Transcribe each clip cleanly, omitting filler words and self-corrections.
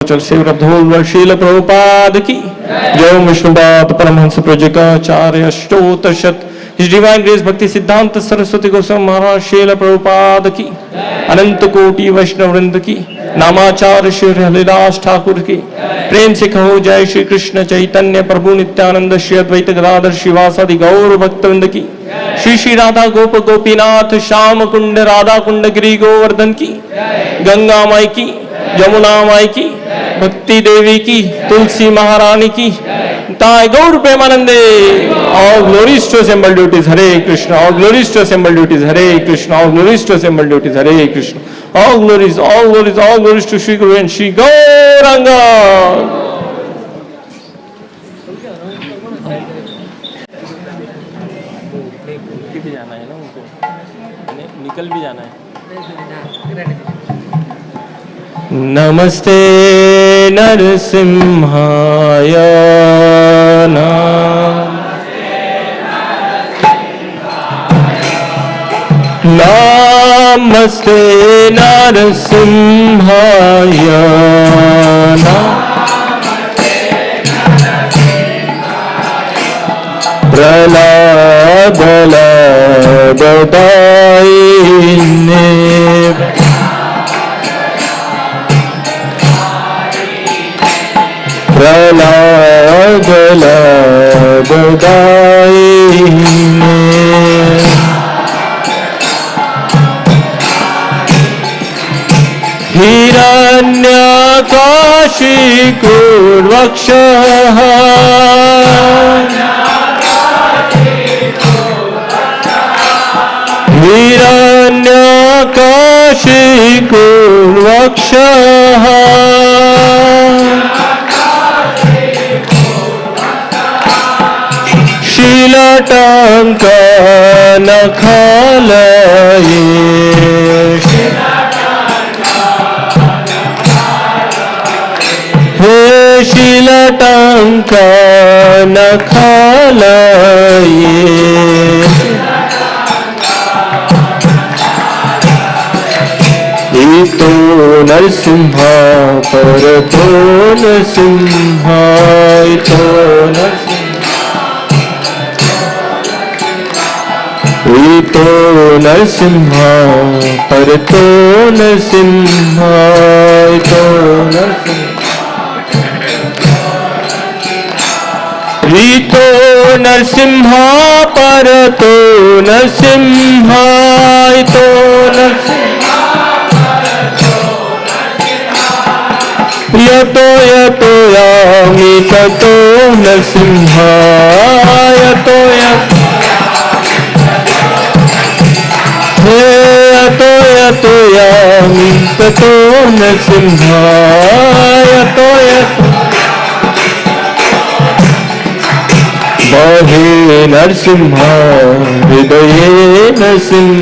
चल से प्रभु शील प्रभुपाद की जय। Vishnupad Paramhans प्रजकाचार्य अष्टोत्तरशत His Divine Grace Bhakti Siddhanta Saraswati Goswami Maharaj Srila Prabhupada की अनंत कोटि वैष्णव वृंद की नामाचार्य श्री हरिदास ठाकुर की प्रेम से कहो जय श्री कृष्ण चैतन्य प्रभु नित्यानंद श्री अद्वैत गदाधर श्रीवासादि गौर भक्तवृंद की श्री श्री राधा गोप गोपीनाथ श्याम कुंड राधा कुंड गिरी गोवर्धन की गंगा माई की यमुना माई की भक्ति देवी की तुलसी महारानी की ताय गौर प्रेमानंदे। All glories to assembled duties Hare Krishna, all glories to assembled duties Hare Krishna, all glories to assembled duties Hare Krishna, all glories, all glories, all glories to Shri Guru and Shri Gauranga. निकल भी जाना है। नमस्ते नरसिंहाय नमस्ते नरसिंहाय प्रहलाद दायिने प्रहलाद दायिने हिरण्यकाशिकुर्वक्षः हिरण्यकाशिकुर्वक्षः शीलटङ्कनखलये हे शीलटङ्कनखलये इतो नरसिंह परतो नरसिंह इतो इतो नरसिंह परतो नरसिंह इतो रीतो नरसिंह परतो नरसिंह इतो यतो यतो यामि ततो नरसिंह यतो यतो यतो यामि ततो नरसिंह यतो बहे नरसिंह हृदये नरसिंह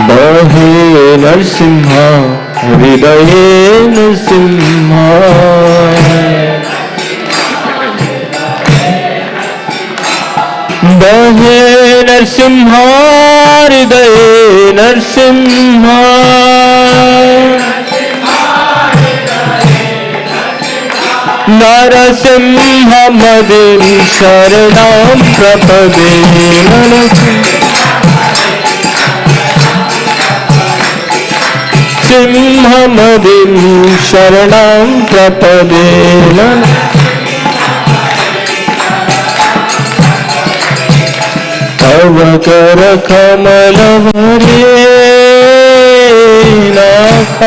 बहे नरसिंह हृदये नरसिंह बहे नरसिंह हृदये नरसिंह नरसिंह मदिं शरणं प्रपदे सिंहमदिं शरणं प्रपदे तव कर कमलवरे नाथ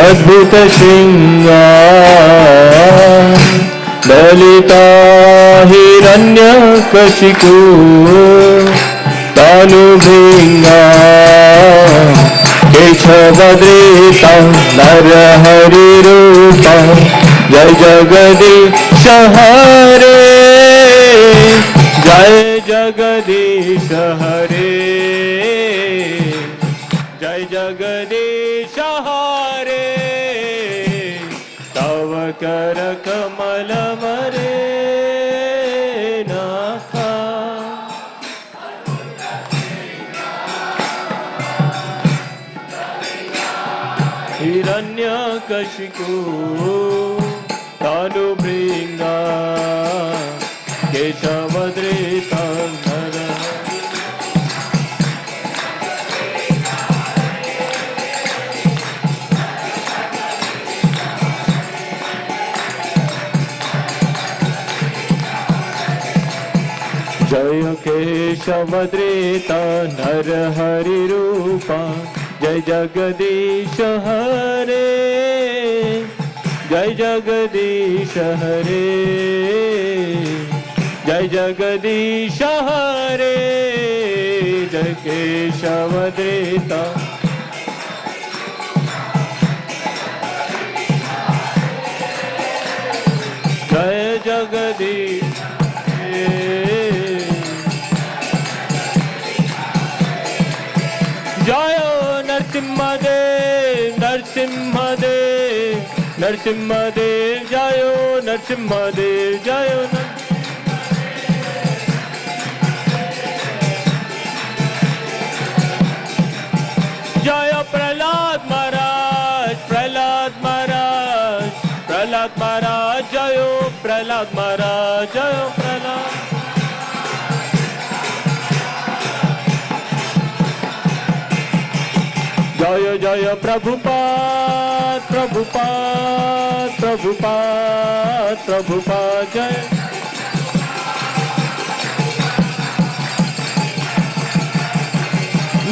अद्भुत श्रृंगार ललिता हिरण्यकशिपु तनुभृंगा केशवदृता नरहरिरूपा जय जगदीश हरे जय जगदीश हरे जय जगदीश हरे तव कर कमल मरे नाथ हिरण्यकशिपु तानुभृङ्गा केशवधृता नर जय केशवधृता नर हरि रूपा जय जगदीश हरे जय जगदीश हरे जय जगदीश हरे जय केशवधृता जय जगदीश जय नरसिंहदेव नरसिंहदेव नरसिंहदेव जय नरसिंहदेव जय जय प्रहलाद महाराज प्रहलाद महाराज प्रहलाद महाराज जय प्रहलाद महाराज जय प्रहलाद जय जय प्रभुपाद प्रभुपाद प्रभुपाद प्रभुपाद जय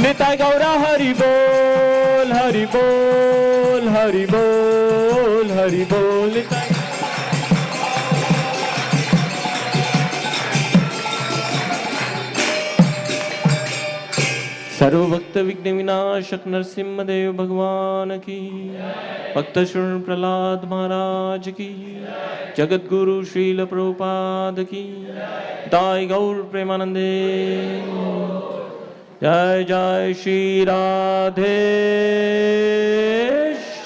निताय गौरा हरि बोल हरि बोल हरि बोल हरि बोल निताय सर्वभक्त विघ्न विनाशक नरसिंहदेव भगवान की भक्त शरण प्रहलाद महाराज की जगत गुरु श्रील प्रभुपाद की दाई गौर प्रेमानंदे जय जय श्री राधे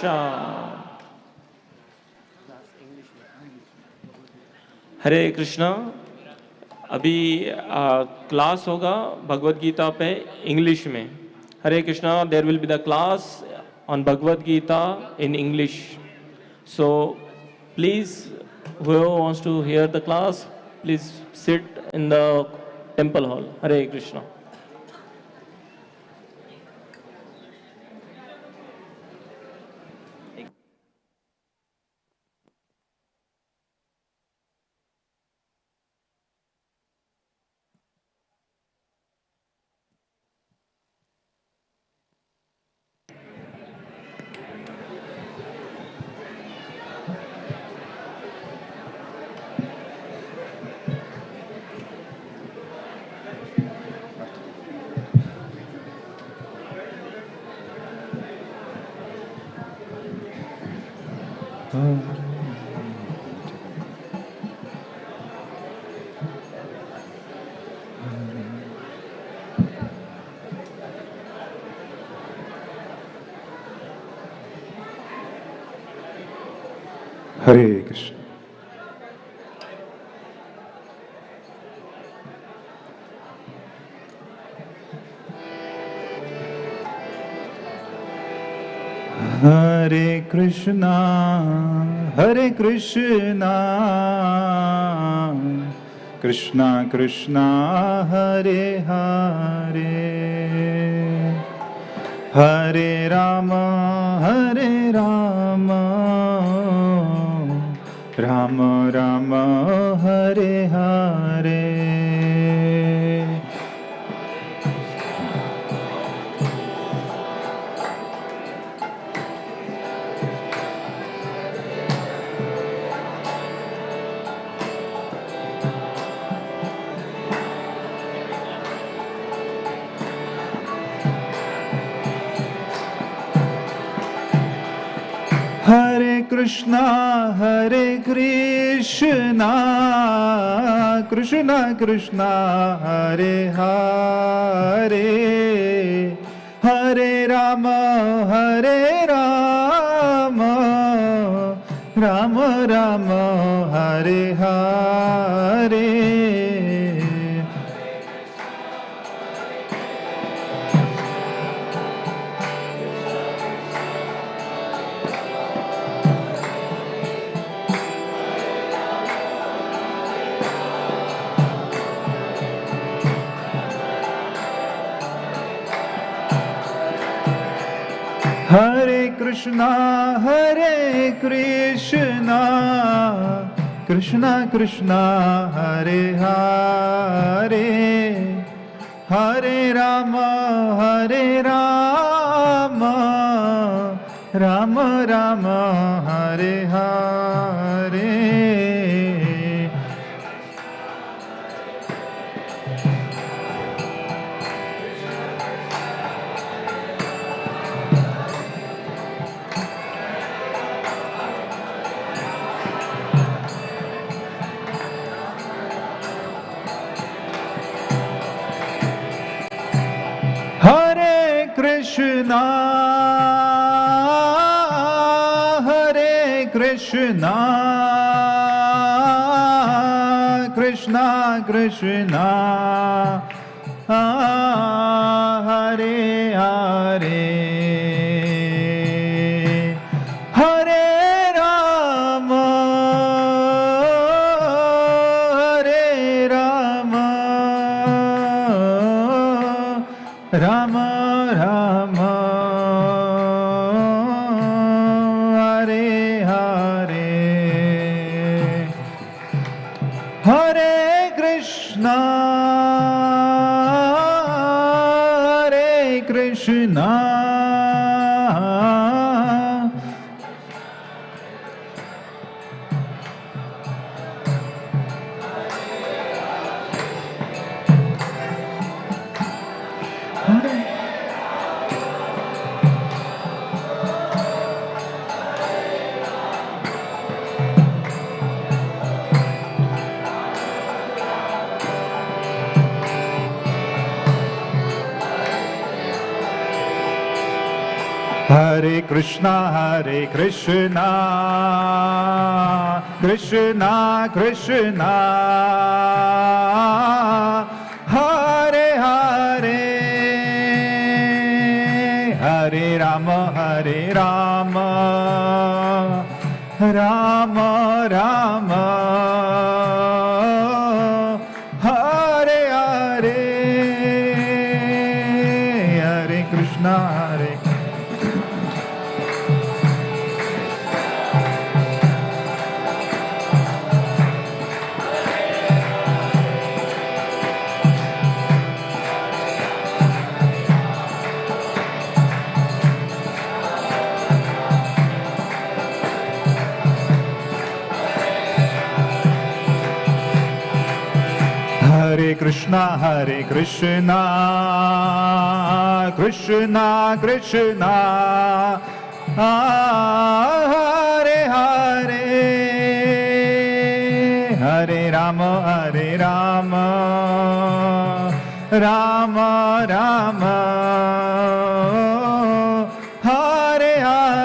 श्याम। हरे कृष्णा। अभी क्लास होगा भगवद गीता पे इंग्लिश में। Hare Krishna, there will be the class on Bhagavad Gita in English, so please whoever wants to hear the class, please sit in the temple hall. Hare Krishna. Hare Krishna. Hare Krishna Hare Krishna Krishna Krishna Hare Hare Hare Ram Ram Ram Hare Hare. Hare Krishna Krishna Krishna Hare Hare Hare Ram Ram Ram Hare Hare. Hare Krishna, Krishna Krishna, Hare Hare, Hare Rama, Rama Rama, Hare Hare. Hare Krishna, Krishna Krishna, Hare Hare, Hare Rama, Rama Rama, Hare Hare, Hare Krishna, Krishna. Hare Krishna, Krishna Krishna, Hare Hare, Hare Rama, Rama Rama, Hare Hare, Hare Krishna, Hare Krishna, Krishna Krishna, Hare Hare, Hare Rama, Rama Rama, Hare Hare.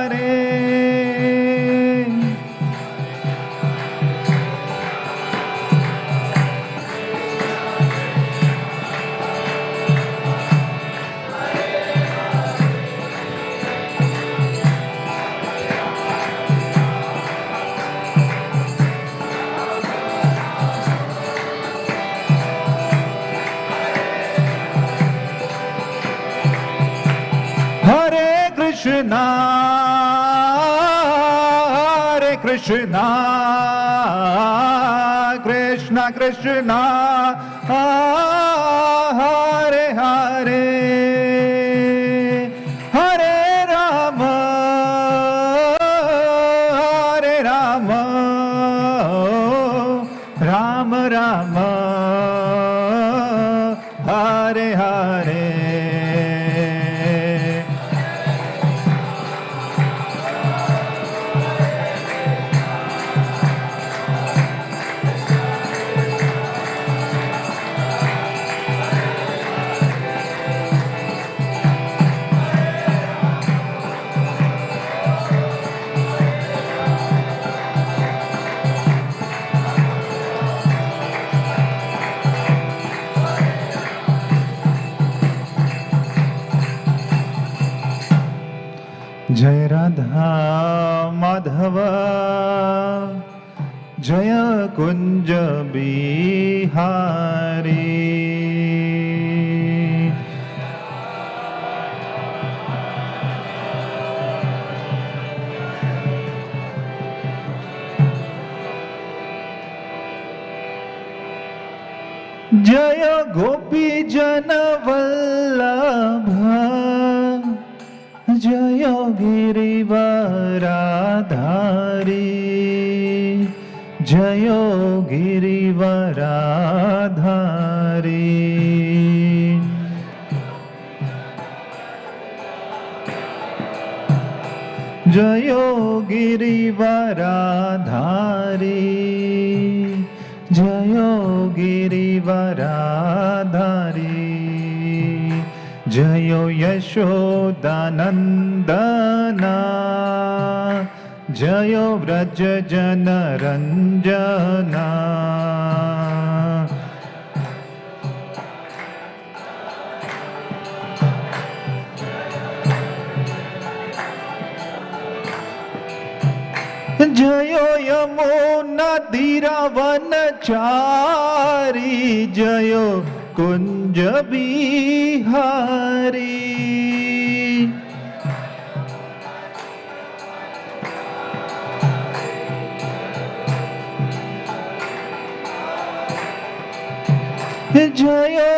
Hare Krishna, Krishna Krishna, Hare Hare, Hare Rama, Rama Rama, Hare Hare. जय राधा माधव, जय कुंज बिहारी। जय गोपी जन वल्लभ जय गिरिवराधारी जय गिरिवराधारी जय गिरिवराधारी जय गिरिवराधारी जय यशोदानन्दना जय व्रज जनरञ्जना जयो यमुना तीरावनचारी जयो कुंज बिहारी जयो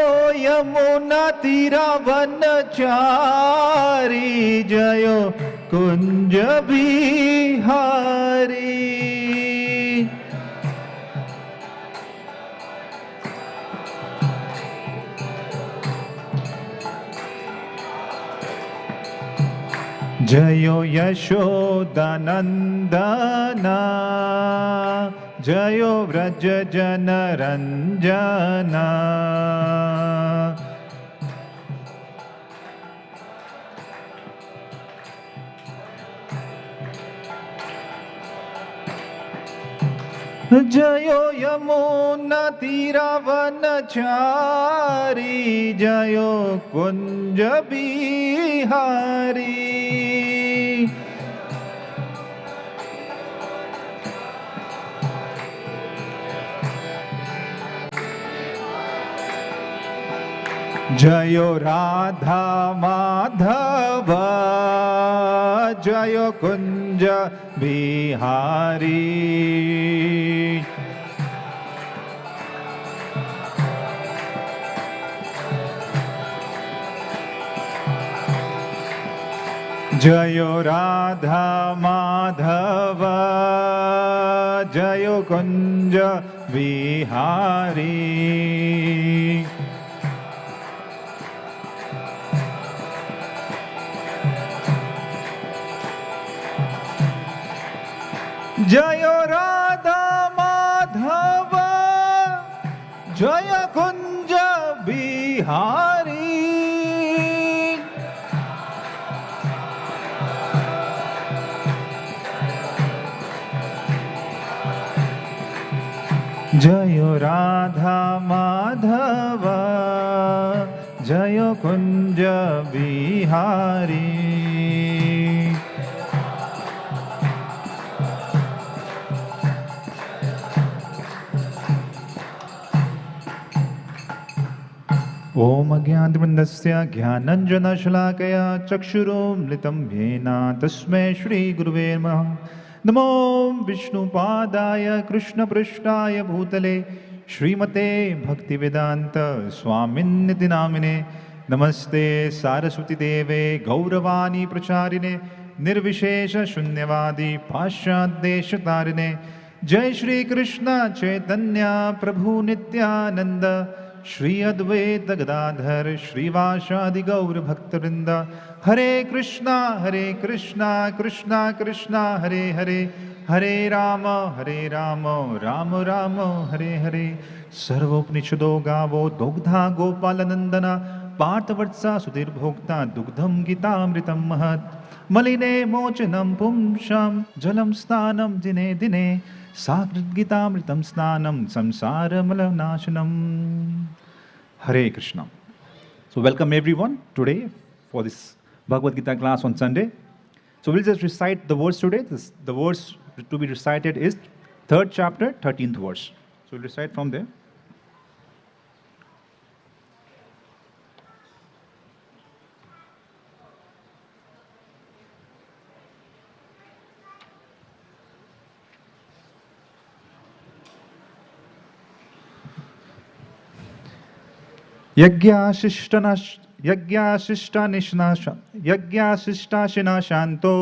यमुना तीरावनचारी जयो कुंज बिहारी जयो यशोदानन्दना जयो व्रज जनरञ्जना जयो यमुना तीरावनचारी जयो कुंज बिहारी जयो राधा माधव जयो कुंज बिहारी जयो राधा माधव जयो कुंज बिहारी जयो राधा माधव जय कुंज बिहारी जयो राधा माधव जय कुंज बिहारी ओम अज्ञानवृन्दस्य ज्ञानञ्जनशलाकया चक्षुरुन्मिलितं येन तस्मै श्रीगुरुवे नमः। नमो विष्णुपादाय कृष्णपृष्ठाय भूतले श्रीमते भक्तिवेदान्त स्वामिन्निति नामिने। नमस्ते सारस्वतीदेवे गौरवाणी प्रचारिणे निर्विशेष शून्यवादी पाश्चात्यदेशतारिणे। जय श्री कृष्ण चैतन्य प्रभु नित्यानंद श्री अद्वैत गदाधर श्रीवासादि गौर भक्तवृंद। हरे कृष्णा कृष्णा कृष्णा हरे हरे हरे राम राम राम हरे हरे। सर्वोपनिषदो गावो दुग्धा गोपालनंदना पार्थवत्सा सुधीर्भोक्ता दुग्धम गीतामृतं महत्। मलिने मोचनं पुंसां जलं स्नानं दिने दिने साकृद्गीतामृतं स्नानं संसारमलनाशनम्। Hare Krishna. So welcome everyone today for this Bhagavad Gita class on Sunday. So we'll just recite the verse today. The verse to be recited is 3rd chapter, 13th verse. So we'll recite from there. यज्ञाशिष्टाशिनाशान्तो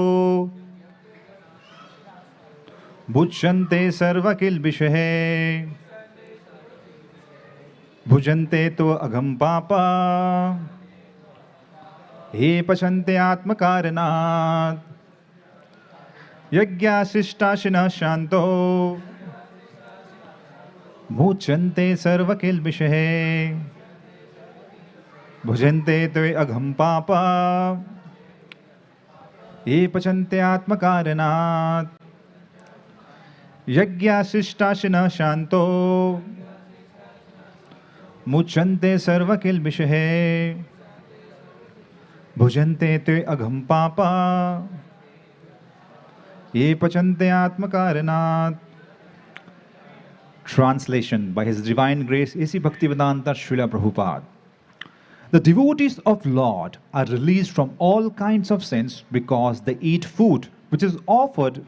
भुज्यन्ते सर्वकिल्बिषः भुजन्ते तो अघं पापा हे पचन्ते आत्मकारणात् यज्ञाशिष्टाशिनः शान्तो भुज्यन्ते सर्वकिल्बिषः भुजन्ते तो अघं पापा ये पचन्ते आत्मकारणात् यज्ञाशिष्टाशिनः शान्तो मुच्यन्ते सर्वकिल्बिषः भुजन्ते ते अघं पापा ये पचन्ते आत्मकारणात्. Translation by His Divine Grace A.C. Bhaktivedanta Srila Prabhupada. The devotees of Lord are released from all kinds of sins because they eat food which is offered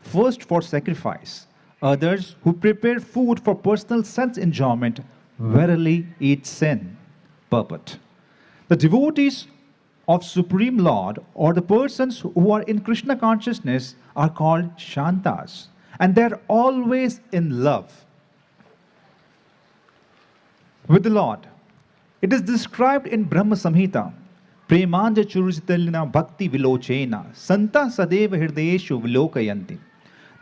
first for sacrifice. Others who prepare food for personal sense enjoyment verily eat sin. Purport. The devotees of Supreme Lord or the persons who are in Krishna consciousness are called Shantas, and they are always in love with the Lord. It is described in Brahma Samhita, Premanja Churusitallina Bhakti Vilochena, Santa Sadeva Hirdayeshu Vilokayanti.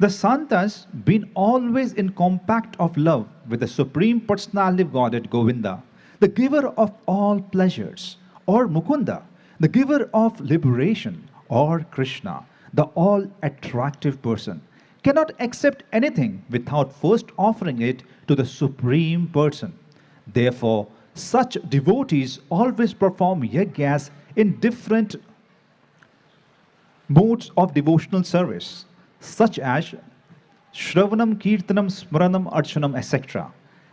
The Santas, being always in compact of love with the Supreme Personality of Godhead Govinda, the giver of all pleasures, or Mukunda, the giver of liberation, or Krishna, the all-attractive person, cannot accept anything without first offering it to the Supreme Person. Therefore, such devotees always perform yajnas in different modes of devotional service, such as Shravanam, Kirtanam, Smaranam, Archanam, etc.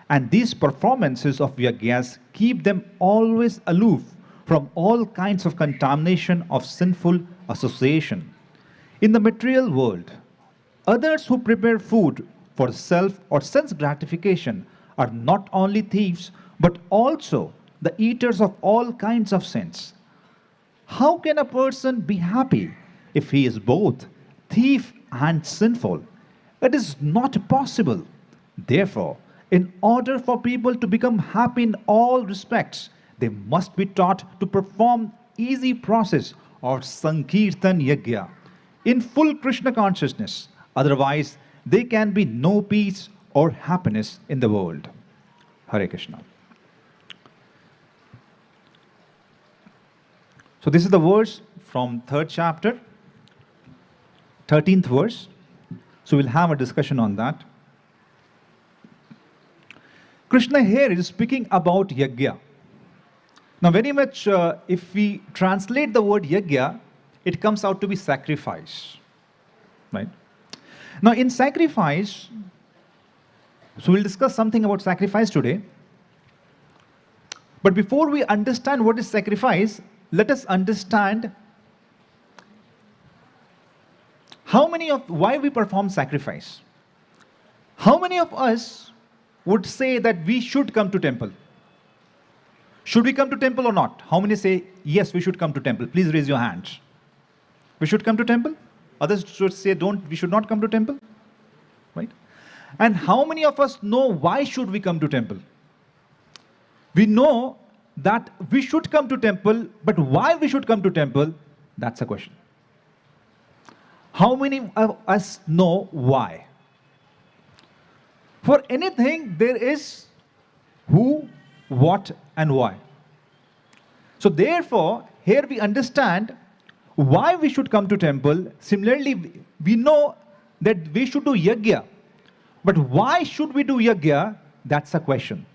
And these performances of yajnas keep them always aloof from all kinds of contamination of sinful association. In the material world, others who prepare food for self or sense gratification are not only thieves but also the eaters of all kinds of sins. How can a person be happy if he is both thief and sinful? It is not possible. Therefore, in order for people to become happy in all respects, they must be taught to perform easy process or Sankirtan Yajna in full Krishna consciousness. Otherwise, there can be no peace or happiness in the world. Hare Krishna. So this is the verse from 3rd chapter, 13th verse. So we'll have a discussion on that. Krishna here is speaking about yajna. Now very much if we translate the word yajna, it comes out to be sacrifice. Right? Now in sacrifice, so we'll discuss something about sacrifice today. But before we understand what is sacrifice, let us understand why we perform sacrifice. How many of us would say that we should come to temple? Should we come to temple or not? How many say, yes, we should come to temple? Please raise your hands. We should come to temple? Others should say, we should not come to temple. Right? And how many of us know why should we come to temple? We know that we should come to temple, but why we should come to temple, that's a question. How many of us know why? For anything, there is who, what, and why. So therefore, here we understand why we should come to temple. Similarly, we know that we should do yajna. But why should we do yajna? That's a question.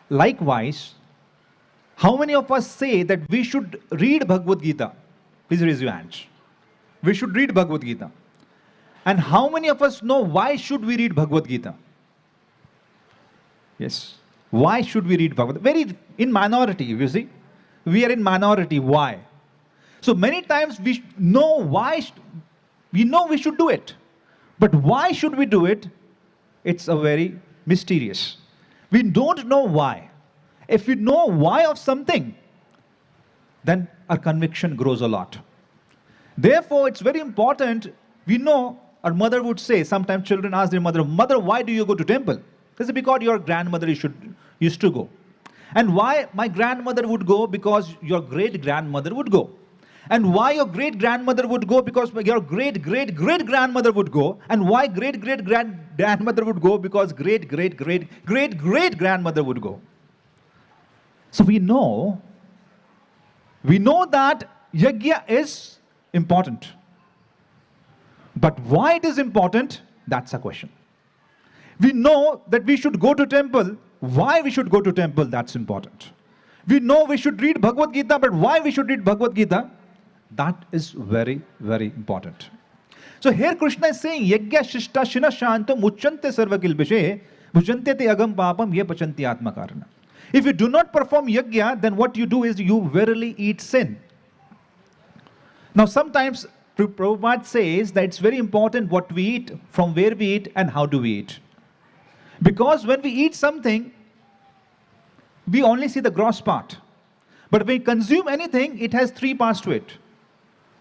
Likewise, how many of us say that we should read Bhagavad Gita? Please raise your hands. We should read Bhagavad Gita. And how many of us know why should we read Bhagavad Gita? Yes. Why should we read Bhagavad Gita? Very in minority, you see. We are in minority. Why? So many times we know why, we know we should do it. But why should we do it? It's a very mysterious. We don't know why. If we know why of something, then our conviction grows a lot. Therefore, it's very important. We know our mother would say, sometimes children ask their mother, "Mother, why do you go to temple?" They say, "Because your grandmother used to go." And why my grandmother would go? Because your great-grandmother would go. And why your great-grandmother would go? Because your great-great-great-grandmother would go. And why great-great-grandmother would go? Because great-great-great-great-great-grandmother would go. So we know that yajna is important. But why it is important, that's a question. We know that we should go to temple. Why we should go to temple, that's important. We know we should read Bhagavad Gita, but why we should read Bhagavad Gita, that is very, very important. So here Krishna is saying, Yajna shishta shina shanto muchante sarva kilbishe bhujante te agam papam ye pachanti atma karana. If you do not perform yajna, then what you do is you verily eat sin. Now sometimes Prabhupada says that it's very important what we eat, from where we eat, and how do we eat. Because when we eat something, we only see the gross part. But when we consume anything, it has three parts to it.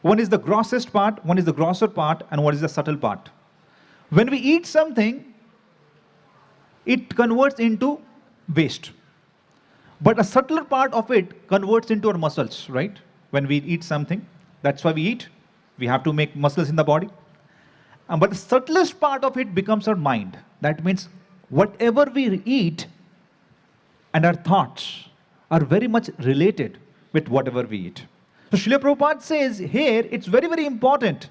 One is the grossest part, one is the grosser part, and one is the subtle part. When we eat something, it converts into waste. But a subtler part of it converts into our muscles, right? When we eat something, that's why we eat. We have to make muscles in the body. But the subtlest part of it becomes our mind. That means whatever we eat and our thoughts are very much related with whatever we eat. So Srila Prabhupada says here, it's very, very important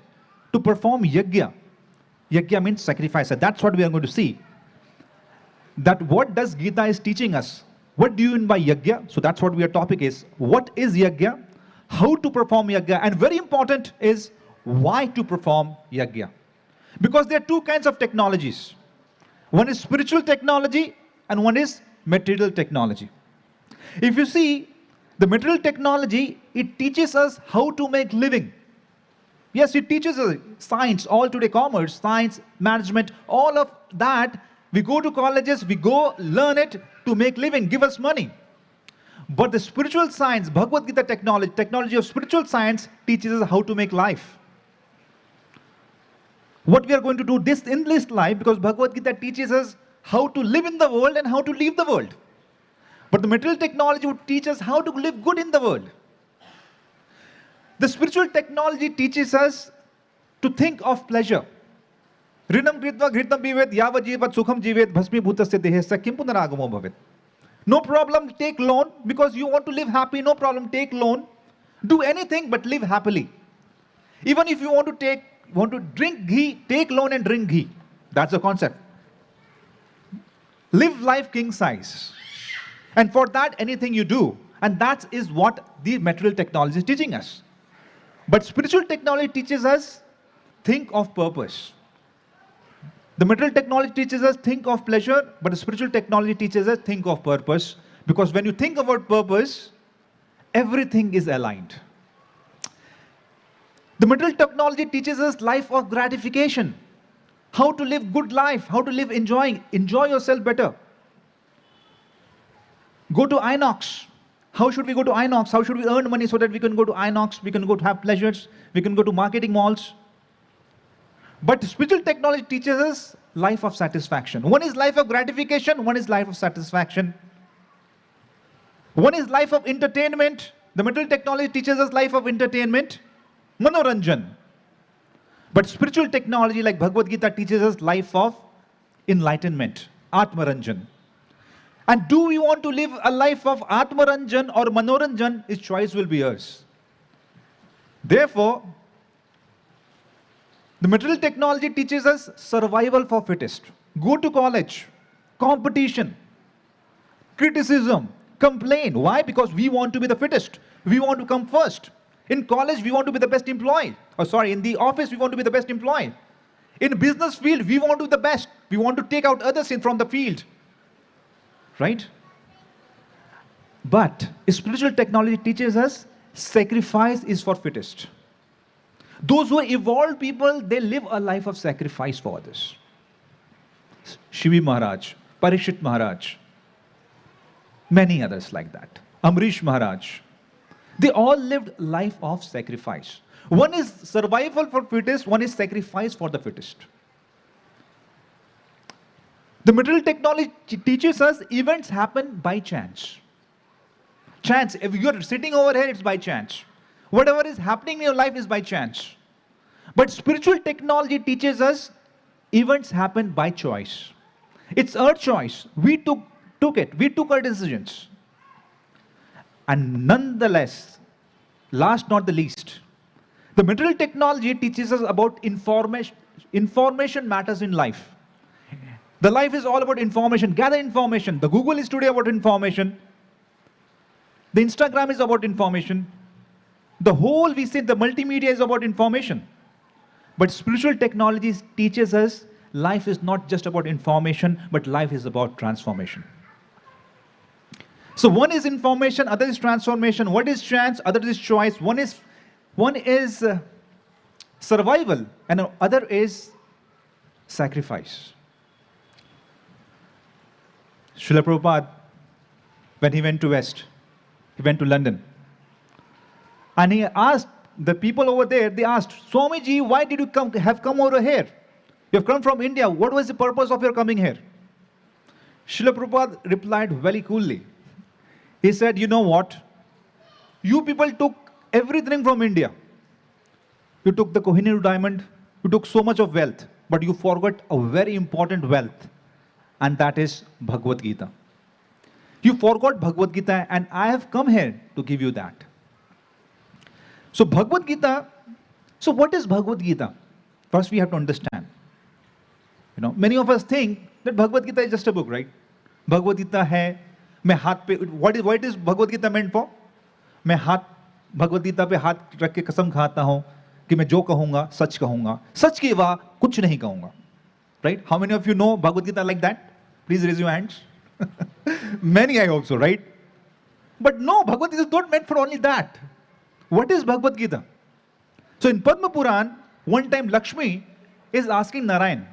to perform yajna. Yajna means sacrifice. And that's what we are going to see. That what does Gita is teaching us. What do you mean by yajna? So that's what our topic is. What is yajna? How to perform yajna? And very important is why to perform yajna. Because there are two kinds of technologies. One is spiritual technology and one is material technology. If you see, the material technology, it teaches us how to make living. Yes, it teaches us science, all today commerce, science, management, all of that. We go to colleges, we go learn it to make living, give us money. But the spiritual science, Bhagavad Gita technology of spiritual science teaches us how to make life. What we are going to do in this life, because Bhagavad Gita teaches us how to live in the world and how to leave the world. But the material technology would teach us how to live good in the world. The spiritual technology teaches us to think of pleasure. Rinam kritva ghritam bivet yava jivat sukham jivet bhasmi bhutasya dehesya kim punaragamo bhavet. No problem, take loan because you want to live happy. No problem, take loan. Do anything but live happily. Even if you want to drink ghee, take loan and drink ghee. That's the concept. Live life king size. And for that, anything you do. And that is what the material technology is teaching us. But spiritual technology teaches us, think of purpose. The material technology teaches us, think of pleasure, but the spiritual technology teaches us, think of purpose. Because when you think about purpose, everything is aligned. The material technology teaches us life of gratification. How to live good life, how to live enjoy yourself better. Go to Inox. How should we go to Inox? How should we earn money so that we can go to Inox, we can go to have pleasures, we can go to marketing malls. But spiritual technology teaches us life of satisfaction. One is life of gratification, one is life of satisfaction. One is life of entertainment. The material technology teaches us life of entertainment, manoranjan. But spiritual technology like Bhagavad Gita teaches us life of enlightenment, atmaranjan. And do we want to live a life of atmaranjan or manoranjan? His choice will be yours. Therefore, the material technology teaches us survival for fittest. Go to college, competition, criticism, complain. Why? Because we want to be the fittest. We want to come first. In college, we want to be the best employee. In the office, we want to be the best employee. In business field, we want to be the best. We want to take out others from the field. Right? But spiritual technology teaches us sacrifice is for fittest. Those who are evolved people, they live a life of sacrifice for others. Shivi Maharaj, Parikshit Maharaj, Many others like that. Amrish Maharaj. They all lived life of sacrifice. One is survival for fittest, one is sacrifice for the fittest. The material technology teaches us events happen by chance. Chance. If you're sitting over here, it's by chance. Whatever is happening in your life is by chance. But spiritual technology teaches us events happen by choice. It's our choice. We took it. We took our decisions. And nonetheless, last not the least, the material technology teaches us about information. Information matters in life. The life is all about information. Gather information. The Google is today about information. The Instagram is about information. The whole, we say, the multimedia is about information. But spiritual technologies teaches us life is not just about information, but life is about transformation. So one is information, other is transformation. What is chance? Other is choice. One is survival, and the other is sacrifice. Srila Prabhupada, when he went to West, he went to London. And he asked the people over there, they asked, Swamiji, why did you have come over here? You have come from India. What was the purpose of your coming here? Srila Prabhupada replied very coolly. He said, you know what? You people took everything from India. You took the Kohinoor diamond. You took so much of wealth. But you forgot a very important wealth. And that is Bhagavad Gita. You forgot Bhagavad Gita, and I have come here to give you that. So Bhagavad Gita, so what is Bhagavad Gita? First we have to understand. Many of us think that Bhagavad Gita is just a book, right? Bhagavad Gita hai, मैं हाथ पे, what is Bhagavad Gita meant for? मैं हाथ भगवद गीता पे हाथ रख के कसम खाता हूं कि मैं जो कहूंगा सच कहूंगा, सच के अलावा कुछ नहीं कहूंगा. Right? How many of you know Bhagavad Gita like that? Please raise your hands. Many, I hope so, right? But no, Bhagavad Gita is not meant for only that. What is Bhagavad Gita? So in Padma Puran, one time Lakshmi is asking Narayan,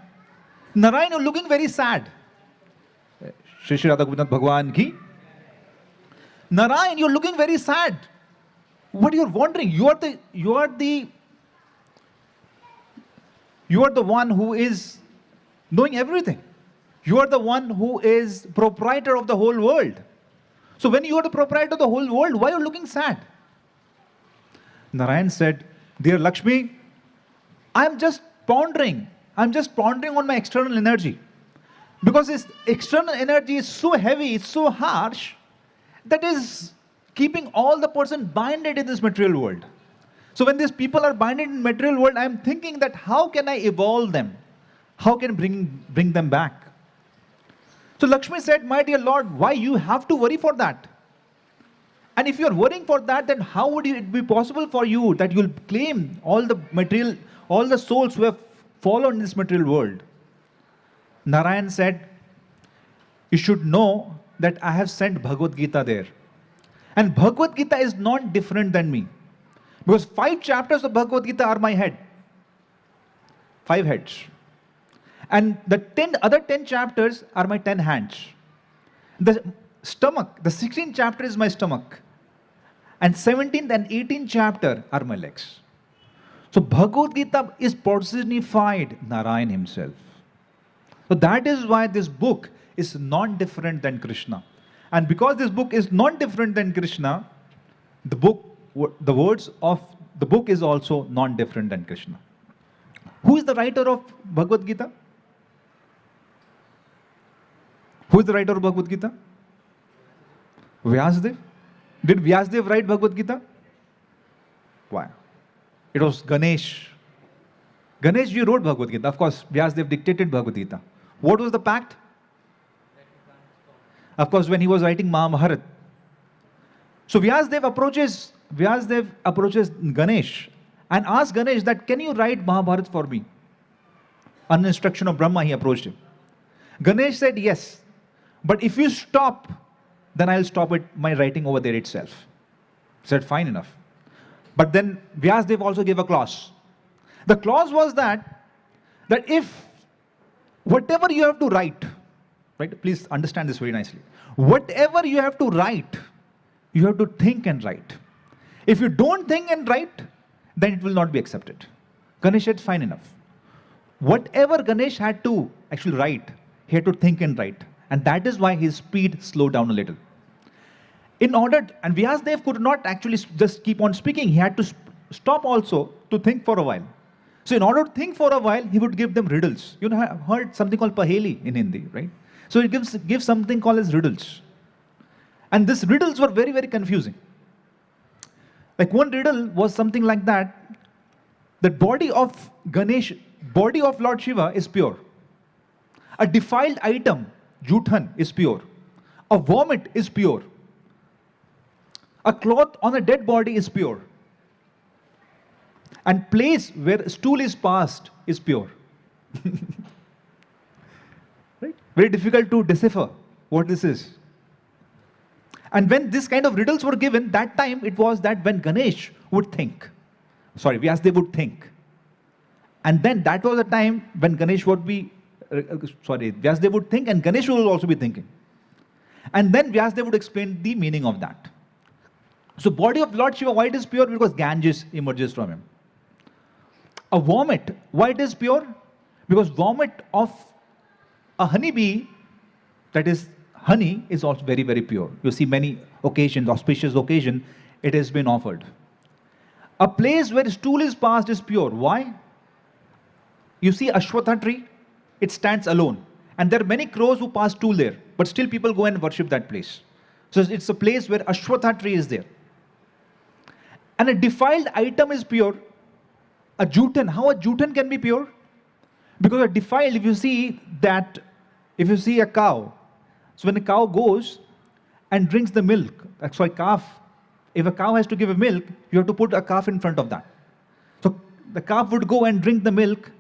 Narayan, you're looking very sad. Shri Shri Radha Gopinath Bhagwan ki. Narayan, you're looking very sad. What you're wondering? You are the one who is knowing everything. You are the one who is proprietor of the whole world. So when you are the proprietor of the whole world, why are you looking sad? Narayan said, dear Lakshmi, I'm just pondering on my external energy. Because this external energy is so heavy, it's so harsh, that is keeping all the person binded in this material world. So when these people are binded in material world, I'm thinking that how can I evolve them? How can I bring them back? So Lakshmi said, my dear Lord, why you have to worry for that? And if you're worrying for that, then how would it be possible for you that you'll claim all the material, all the souls who have fallen in this material world? Narayan said, you should know that I have sent Bhagavad Gita there. And Bhagavad Gita is not different than me. Because 5 chapters of Bhagavad Gita are my head. 5 heads. And the other 10 chapters are my 10 hands. The stomach, the 16th chapter is my stomach. And 17th and 18th chapter are my legs. So Bhagavad Gita is personified Narayan himself. So that is why this book is not different than Krishna. And because this book is not different than Krishna, the words of the book is also not different than Krishna. Who is the writer of Bhagavad Gita? Who is the writer of Bhagavad Gita? Vyasdev. Did Vyasdev write Bhagavad Gita? Why? It was Ganesh. Ganesh ji wrote Bhagavad Gita. Of course, Vyasdev dictated Bhagavad Gita. What was the pact? Of course, when he was writing Mahabharata. So Vyasdev approaches Ganesh and asks Ganesh that, can you write Mahabharata for me? On instruction of Brahma, he approached him. Ganesh said, yes. But if you stop, then I'll stop my writing over there itself. He said, fine enough. But then Vyasdev also gave a clause. The clause was that if whatever you have to write, right? Please understand this very nicely. Whatever you have to write, you have to think and write. If you don't think and write, then it will not be accepted. Ganesh said, fine enough. Whatever Ganesh had to actually write, he had to think and write. And that is why his speed slowed down a little. And Vyasadeva could not actually just keep on speaking. He had to stop also to think for a while. So in order to think for a while, he would give them riddles. You know, I've heard something called paheli in Hindi, right? So he gives something called as riddles. And these riddles were very, very confusing. Like one riddle was something like that, the body of Ganesh, body of Lord Shiva is pure. A defiled item, juthan, is pure. A vomit is pure. A cloth on a dead body is pure. And place where stool is passed is pure. Right? Very difficult to decipher what this is. And when this kind of riddles were given, that time it was that when Ganesh would think. Sorry, Vyasadeva would think. And then that was the time when Ganesh would be, Vyasadeva would think and Ganesh would also be thinking. And then Vyasadeva would explain the meaning of that. So body of Lord Shiva, why it is pure? Because Ganges emerges from him. A vomit, why it is pure? Because vomit of a honeybee, that is honey, is also very, very pure. You see many occasions, auspicious occasion, it has been offered. A place where stool is passed is pure. Why? You see Ashwatha tree, it stands alone. And there are many crows who pass stool there, but still people go and worship that place. So it's a place where Ashwatha tree is there. And a defiled item is pure. A juthan, how a juthan can be pure? Because a defiled, if you see a cow, so when a cow goes and drinks the milk, sorry, calf, if a cow has to give a milk, you have to put a calf in front of that. So the calf would go and drink the milk,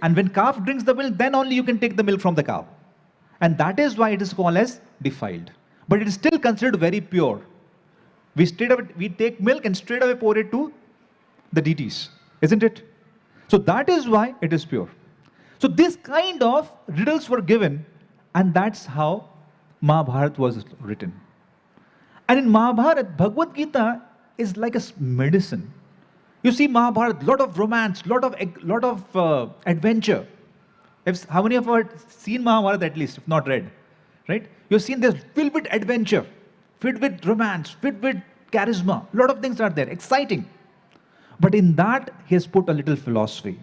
and when calf drinks the milk, then only you can take the milk from the cow. And that is why it is called as defiled. But it is still considered very pure. We take milk and straight away pour it to the deities, isn't it? So that is why it is pure. So this kind of riddles were given, and that's how Mahabharata was written. And in Mahabharata, Bhagavad Gita is like a medicine. You see Mahabharata, lot of romance, lot of adventure. How many of you have seen Mahabharata at least, if not read? Right? You've seen this filled with adventure, filled with romance, filled with charisma. A lot of things are there, exciting. But in that, he has put a little philosophy.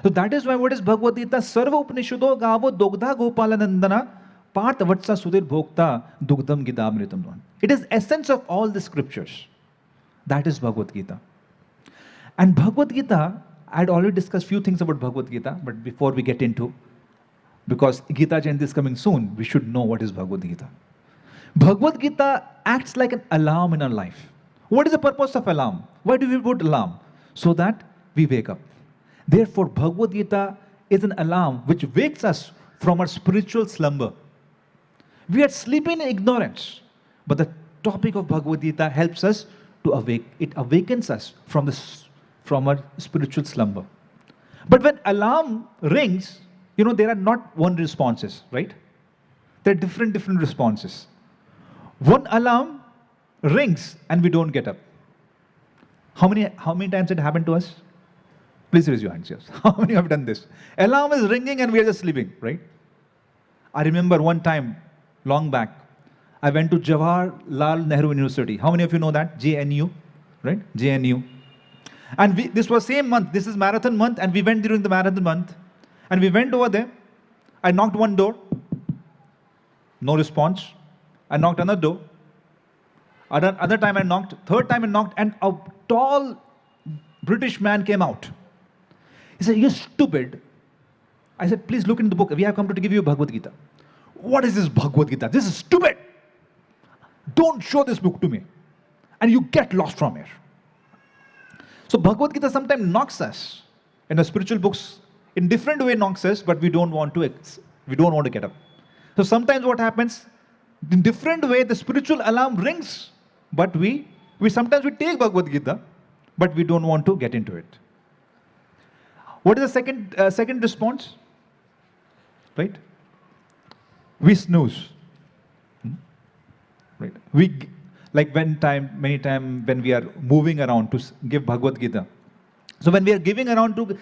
So that is why what is Bhagavad Gita? Sarva Upanishado Gavo Dogdha Gopalanandana Partha Vatsa Sudhir Bhokta Dugdham Gidamritam. It is essence of all the scriptures. That is Bhagavad Gita. And Bhagavad Gita, I had already discussed few things about Bhagavad Gita, but before we get into, because Gita Jayanti is coming soon, we should know what is Bhagavad Gita. Bhagavad Gita acts like an alarm in our life. What is the purpose of alarm? Why do we put alarm? So that we wake up. Therefore, Bhagavad Gita is an alarm which wakes us from our spiritual slumber. We are sleeping in ignorance, but the topic of Bhagavad Gita helps us to awake. It awakens us from our spiritual slumber. But when alarm rings, you know, there are not one responses, right? There are different responses. One alarm rings and we don't get up. How many times it happened to us? Please raise your hands. Yes. How many have done this? Alarm is ringing and we are just sleeping, right? I remember one time, long back, I went to Jawaharlal Nehru University. How many of you know that? JNU, right? JNU. And this was same month. This is marathon month, and we went during the marathon month. And we went over there. I knocked one door. No response. I knocked another door. Other time I knocked. Third time I knocked, and a tall British man came out. He said, "You're stupid." I said, "Please look in the book. We have come to give you Bhagavad Gita." "What is this Bhagavad Gita? This is stupid. Don't show this book to me. And you get lost from here." So Bhagavad Gita sometimes knocks us in the spiritual books in different way, knocks us, but we don't want to get up. So sometimes what happens, in different way the spiritual alarm rings, but we sometimes take Bhagavad Gita, but we don't want to get into it. What is the second response? Right? we snooze. Right? Like many time when we are moving around to give Bhagavad Gita. So when we are giving around to,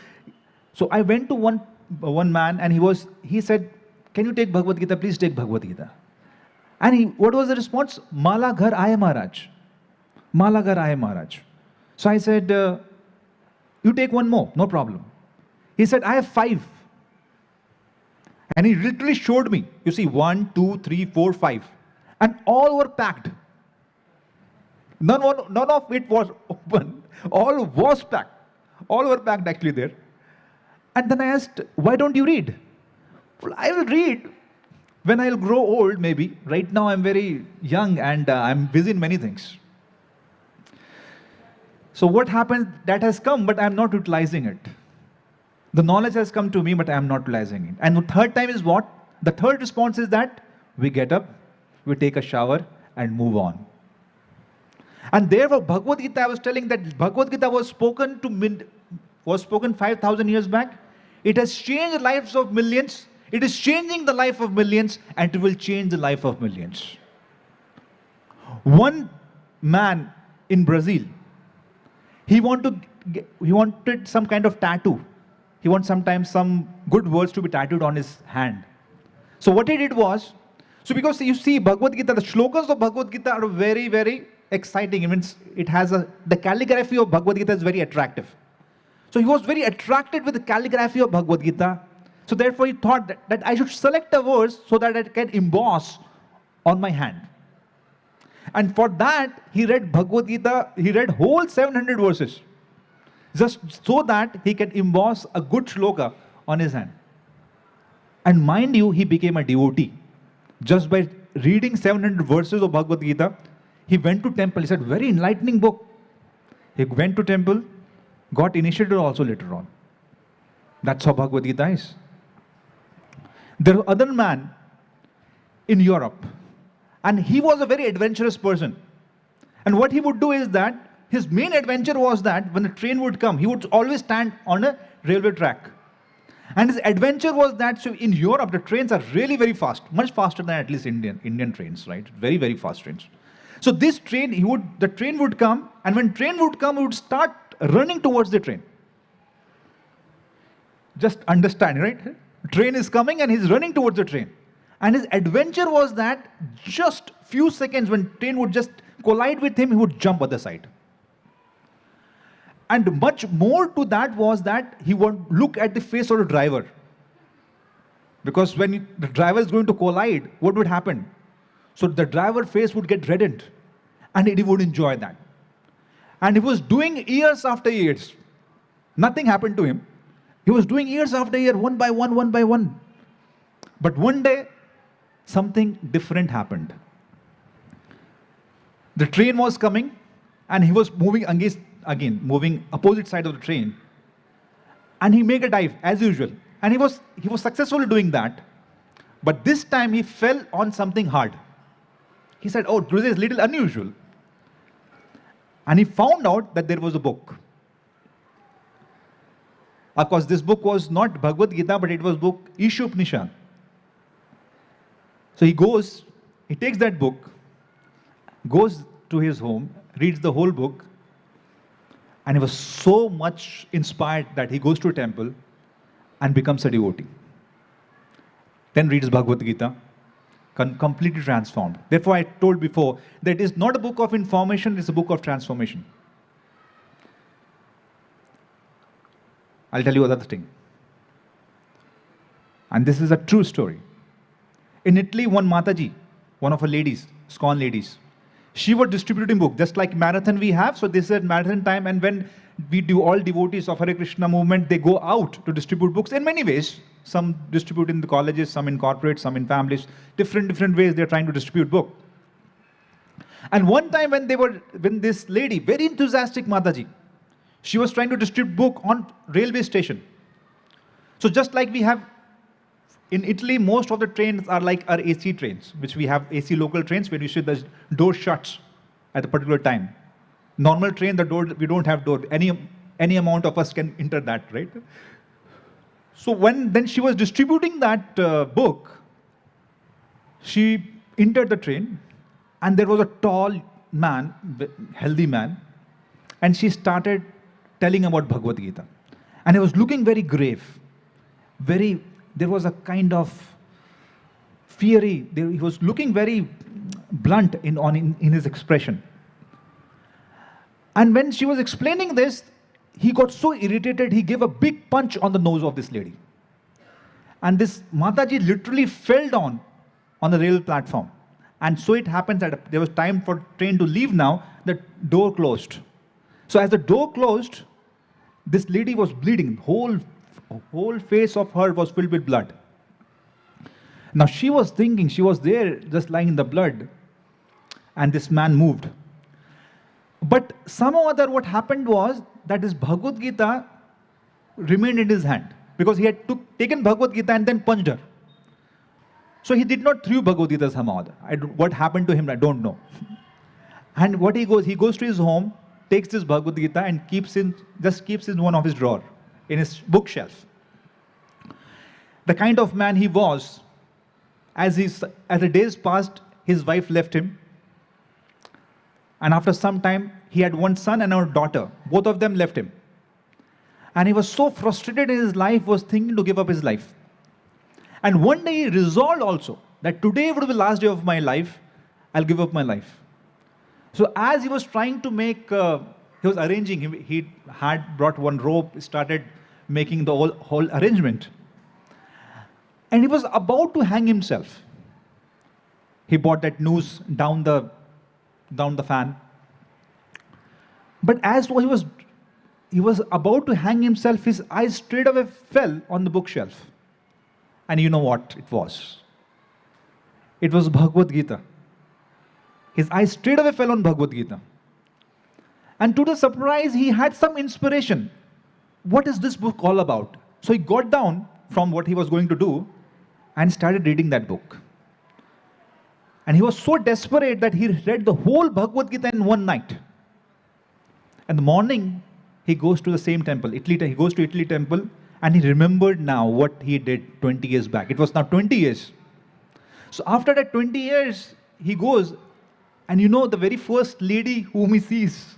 so I went to one man and he said, "Can you take Bhagavad Gita? Please take Bhagavad Gita." And what was the response? "Mala ghar aaye Maharaj. Mala ghar aaye Maharaj." So I said, "You take one more, no problem." He said, "I have 5. And he literally showed me. You see, 1, 2, 3, 4, 5. And all were packed. None of it was open. All was packed. All were packed actually there. And then I asked, "Why don't you read?" "Well, I will read when I'll grow old, maybe. Right now I'm very young and I'm busy in many things." So what happened? That has come, but I'm not utilizing it. The knowledge has come to me, but I'm not utilizing it. And the third time is what? The third response is that we get up, we take a shower, and move on. And therefore, Bhagavad Gita, I was telling that Bhagavad Gita was spoken 5,000 years back. It has changed the lives of millions. It is changing the life of millions, and it will change the life of millions. One man in Brazil, he wanted some kind of tattoo. He wants sometimes some good words to be tattooed on his hand. So what he did was, so because you see Bhagavad Gita, the shlokas of Bhagavad Gita are very, very exciting. It means it has the calligraphy of Bhagavad Gita is very attractive. So he was very attracted with the calligraphy of Bhagavad Gita. So therefore he thought that I should select a verse so that I can emboss on my hand. And for that, he read Bhagavad Gita, he read whole 700 verses. Just so that he can emboss a good shloka on his hand. And mind you, he became a devotee. Just by reading 700 verses of Bhagavad Gita, he went to temple. He said, "Very enlightening book." He went to temple, got initiated also later on. That's how Bhagavad Gita is. There was another man in Europe, and he was a very adventurous person. And what he would do is that his main adventure was that when the train would come, he would always stand on a railway track. And his adventure was that, so in Europe, the trains are really very fast, much faster than at least Indian trains, right? Very, very fast trains. So this train, the train would come, and when train would come, he would start running towards the train. Just understand, right? Train is coming and he's running towards the train. And his adventure was that just few seconds when train would just collide with him, he would jump other side. And much more to that was that he would look at the face of the driver. Because when the driver is going to collide, what would happen? So the driver's face would get reddened. And he would enjoy that. And he was doing years after years. Nothing happened to him. He was doing years after year, one by one, one by one. But one day, something different happened. The train was coming, and he was moving moving opposite side of the train. And he made a dive, as usual. And he was successful doing that. But this time, he fell on something hard. He said, "Oh, this is a little unusual." And he found out that there was a book. Of course, this book was not Bhagavad Gita, but it was book Ishopanishad. So he takes that book, goes to his home, reads the whole book, and he was so much inspired that he goes to a temple and becomes a devotee. Then reads Bhagavad Gita, completely transformed. Therefore, I told before that it is not a book of information, it's a book of transformation. I'll tell you another thing. And this is a true story. In Italy, one Mataji, one of her ladies, ISKCON ladies, she was distributing books, just like marathon we have. So this is marathon time, and when we do all devotees of Hare Krishna movement, they go out to distribute books in many ways. Some distribute in the colleges, some in corporates, some in families. Different ways they're trying to distribute book. And one time when this lady, very enthusiastic Mataji, she was trying to distribute book on railway station. So just like we have in Italy, most of the trains are like our AC trains, which we have AC local trains where you see the door shuts at a particular time. Normal train, the door, we don't have door. Any amount of us can enter that, right? So then she was distributing that book, She entered the train, and there was a tall man, healthy man, and she started telling about Bhagavad Gita. And he was looking very grave, there was a kind of fiery, he was looking very blunt in his expression. And when she was explaining this, he got so irritated, he gave a big punch on the nose of this lady. And this Mataji literally fell down on the rail platform. And so it happens that there was time for train to leave now, the door closed. So as the door closed, this lady was bleeding. Whole face of her was filled with blood. Now she was thinking, she was there just lying in the blood, and this man moved. But somehow or other what happened was that his Bhagavad Gita remained in his hand, because he had taken Bhagavad Gita and then punched her. So he did not throw Bhagavad Gita somehow or other. What happened to him, I don't know. And what he goes to his home, takes this Bhagavad Gita and keeps in one of his drawer, in his bookshelf. The kind of man he was, as the days passed, his wife left him. And after some time, he had one son and a daughter. Both of them left him. And he was so frustrated in his life, was thinking to give up his life. And one day he resolved also that today would be the last day of my life, I'll give up my life. So as he was trying to make, he was arranging, he had brought one rope, started making the whole arrangement. And he was about to hang himself. He brought that noose down the fan. But as he was about to hang himself, his eyes straight away fell on the bookshelf. And you know what it was? It was Bhagavad Gita. His eyes straight away fell on Bhagavad Gita. And to the surprise, he had some inspiration. What is this book all about? So he got down from what he was going to do and started reading that book. And he was so desperate that he read the whole Bhagavad Gita in one night. In the morning, he goes to the same temple, he goes to Italy temple, and he remembered now what he did 20 years back. It was now 20 years. So after that 20 years, he goes, and you know, the very first lady whom he sees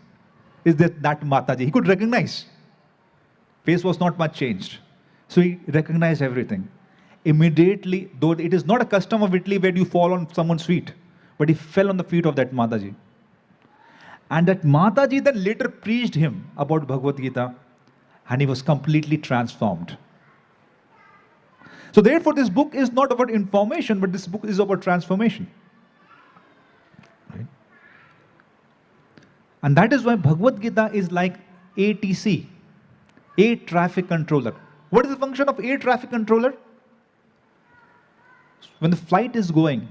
is that Mataji. He could recognize. Face was not much changed. So he recognized everything. Immediately, though it is not a custom of Italy where you fall on someone's feet, but he fell on the feet of that Mataji. And that Mataji then later preached him about Bhagavad Gita, and he was completely transformed. So therefore, this book is not about information, but this book is about transformation. Right? And that is why Bhagavad Gita is like ATC, air traffic controller. What is the function of air traffic controller? When the flight is going,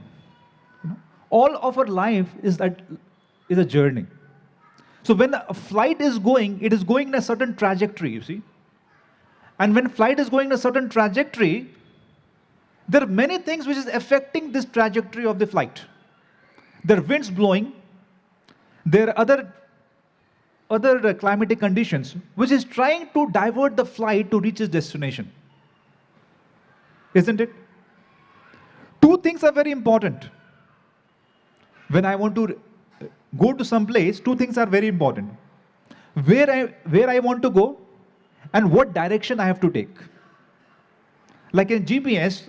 all of our life is a journey. So when a flight is going, it is going in a certain trajectory, you see. And when flight is going in a certain trajectory, there are many things which is affecting this trajectory of the flight. There are winds blowing, there are other climatic conditions which is trying to divert the flight to reach its destination. Isn't it? Two things are very important. When I want to go to some place, two things are very important. Where I want to go and what direction I have to take. Like in GPS,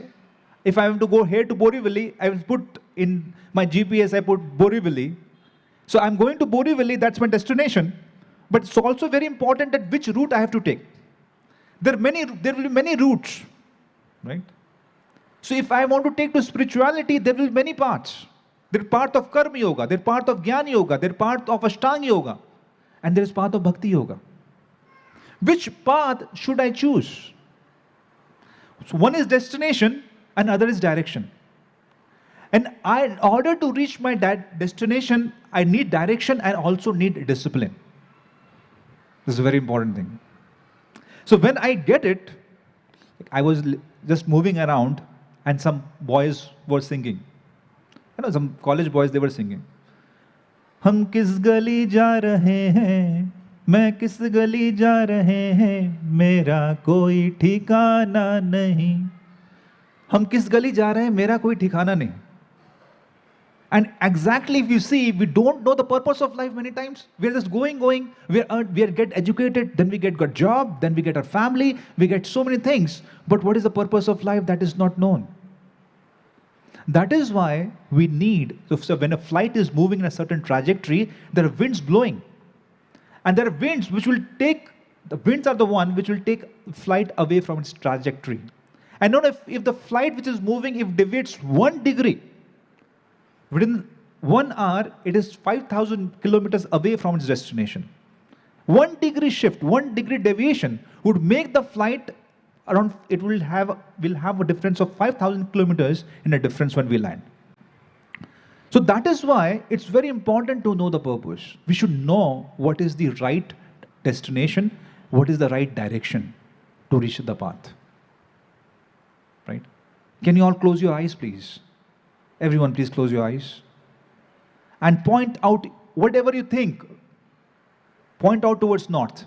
if I have to go here to Borivali, I will put in my GPS, I put Borivali. So I'm going to Borivali, that's my destination. But it's also very important that which route I have to take. There will be many routes, right? So if I want to take to spirituality, there will be many paths. There is part of Karma Yoga, there is part of Jnana Yoga, there is part of Ashtanga Yoga, and there is part of Bhakti Yoga. Which path should I choose? So one is destination and other is direction. And in order to reach my destination, I need direction and also need discipline. This is a very important thing. So when I get it, I was just moving around and some boys were singing. You know, some college boys, they were singing. हम किस गली जा रहे हैं, मैं किस गली जा रहे हैं, मेरा कोई ठिकाना नहीं. हम किस गली जा रहे हैं, मेरा कोई ठिकाना नहीं. And exactly, if you see, we don't know the purpose of life many times. We're just going. We get educated, then we get a job, then we get a family, we get so many things. But what is the purpose of life? That is not known. That is why we need, so when a flight is moving in a certain trajectory, there are winds blowing. And there are winds which will take, the winds are the one which will take flight away from its trajectory. And note if the flight which is moving, if deviates 1 degree, within 1 hour, it is 5,000 kilometers away from its destination. 1 degree shift, 1 degree deviation would make the flight around, will have a difference of 5,000 kilometers in a difference when we land. So that is why it's very important to know the purpose. We should know what is the right destination, what is the right direction to reach the path. Right? Can you all close your eyes, please? Everyone, please close your eyes. And point out whatever you think. Point out towards north.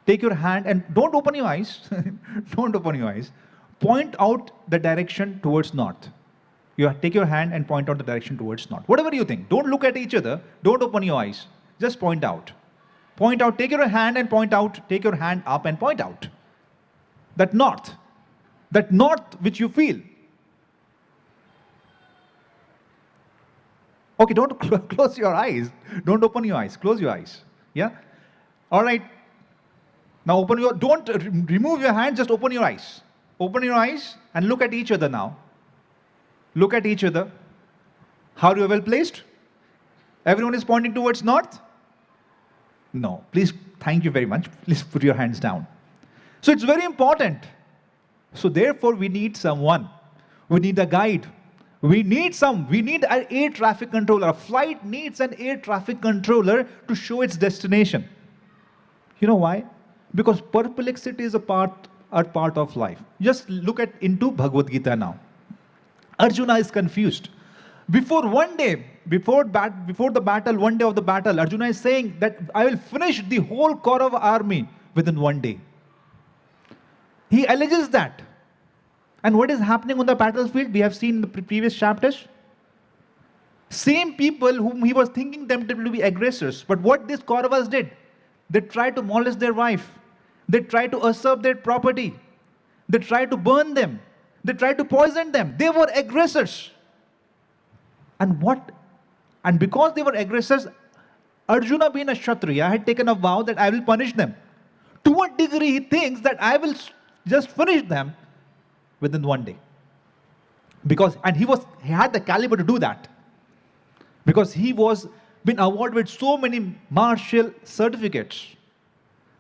Take your hand and don't open your eyes. Don't open your eyes. Point out the direction towards north. You take your hand and point out the direction towards north. Whatever you think. Don't look at each other. Don't open your eyes. Just point out. Point out. Take your hand and point out. Take your hand up and point out. That north. That north which you feel. Okay, don't close your eyes. Don't open your eyes. Close your eyes. Yeah? All right. Now open your, don't remove your hand, just open your eyes. Open your eyes and look at each other now. Look at each other. How are you well placed? Everyone is pointing towards north? No. Please, thank you very much. Please put your hands down. So it's very important. So therefore we need someone. We need a guide. We need an air traffic controller. A flight needs an air traffic controller to show its destination. You know why? Because perplexity is a part of life. Just look into Bhagavad Gita now. Arjuna is confused. Before the battle, one day of the battle, Arjuna is saying that I will finish the whole Kaurava army within 1 day. He alleges that. And what is happening on the battlefield? We have seen in the previous chapters. Same people whom he was thinking them to be aggressors. But what these Kauravas did? They tried to molest their wife. They tried to usurp their property. They tried to burn them. They tried to poison them. They were aggressors. And because they were aggressors, Arjuna, being a Kshatriya, had taken a vow that I will punish them. To what degree he thinks that I will just finish them within 1 day. And he had the caliber to do that. Because he was been awarded with so many martial certificates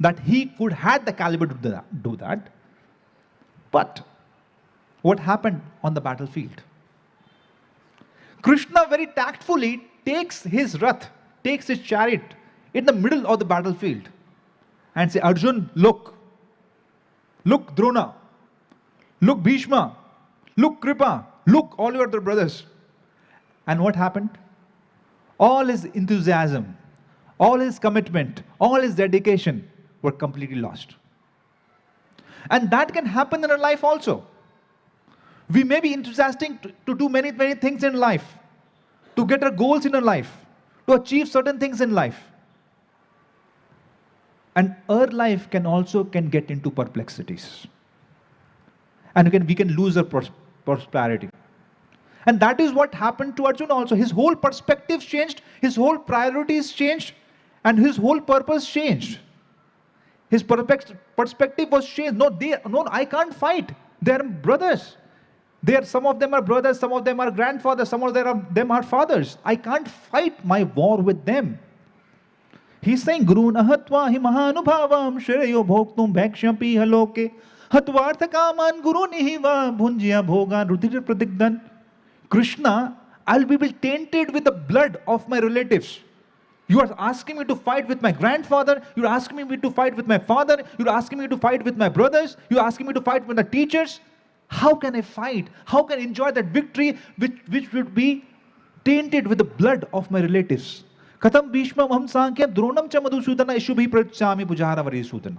that he could had the caliber to do that. But what happened on the battlefield? Krishna very tactfully takes his rath, takes his chariot in the middle of the battlefield and say, Arjun, look Drona, look Bhishma, look Kripa, look all your other brothers. And what happened? All his enthusiasm, all his commitment, all his dedication were completely lost. And that can happen in our life also. We may be enthusiastic to do many, many things in life, to get our goals in our life, to achieve certain things in life. And our life can get into perplexities. And we can lose our prosperity. And that is what happened to Arjuna also. His whole perspective changed, his whole priorities changed, and his whole purpose changed. His perspective was changed. No, I can't fight. They are brothers. Some of them are brothers, some of them are grandfathers, some of them are fathers. I can't fight my war with them. He's saying, Guru nahatva hi mahanubhavam shreyo bhoktum bhakshampi haloke hatvartha kaman guru nihiva bhunjya bhogan rutir pradigdan. Krishna, I'll be tainted with the blood of my relatives. You are asking me to fight with my grandfather. You're asking me to fight with my father. You're asking me to fight with my brothers. You're asking me to fight with the teachers. How can I fight? How can I enjoy that victory which would be tainted with the blood of my relatives? Katham Bhishma Maham Sankhya Dronam Cha Madhusudana Ishubhi Prachami Pujara Varisudana.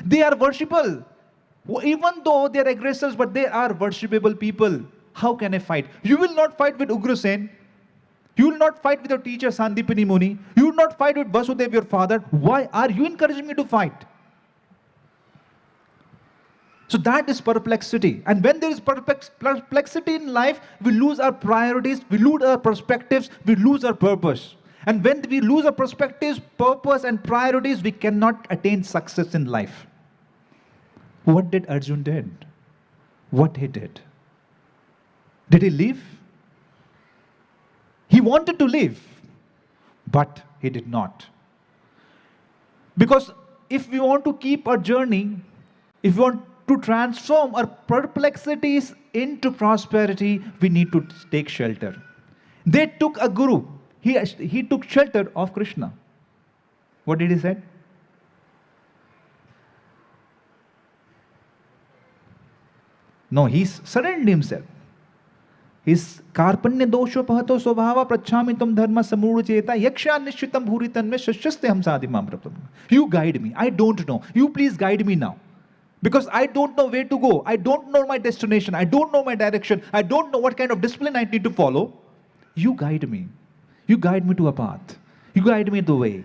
They are worshipable. Even though they are aggressors, but they are worshipable people. How can I fight? You will not fight with Ugrasen. You will not fight with your teacher Sandipini Muni. You will not fight with Vasudev, your father. Why are you encouraging me to fight? So that is perplexity. And when there is perplexity in life, we lose our priorities, we lose our perspectives, we lose our purpose. And when we lose our perspectives, purpose and priorities, we cannot attain success in life. What did Arjun did? What he did? Did he leave? He wanted to leave, but he did not. Because if we want to keep our journey, if we want to transform our perplexities into prosperity, we need to take shelter. They took a guru. He took shelter of Krishna. What did he say? No, he surrendered himself. His karpanya dosho pahato svabhava prachamitam dharma samuru cheta yaksha nishchitam bhuritan me shashyaste ham sadhimam prapam. You guide me. I don't know. You please guide me now. Because I don't know where to go. I don't know my destination. I don't know my direction. I don't know what kind of discipline I need to follow. You guide me. You guide me to a path. You guide me the way.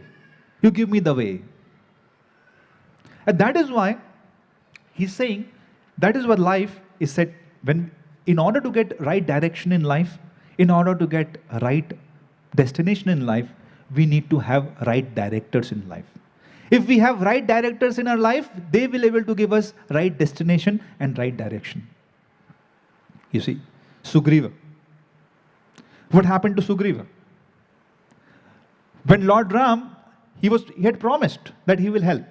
You give me the way. And that is why he's saying, that is what life is said. When, in order to get right direction in life, in order to get right destination in life, we need to have right directors in life. If we have right directors in our life, they will be able to give us right destination and right direction. You see, Sugriva. What happened to Sugriva? When Lord Ram, he had promised that he will help.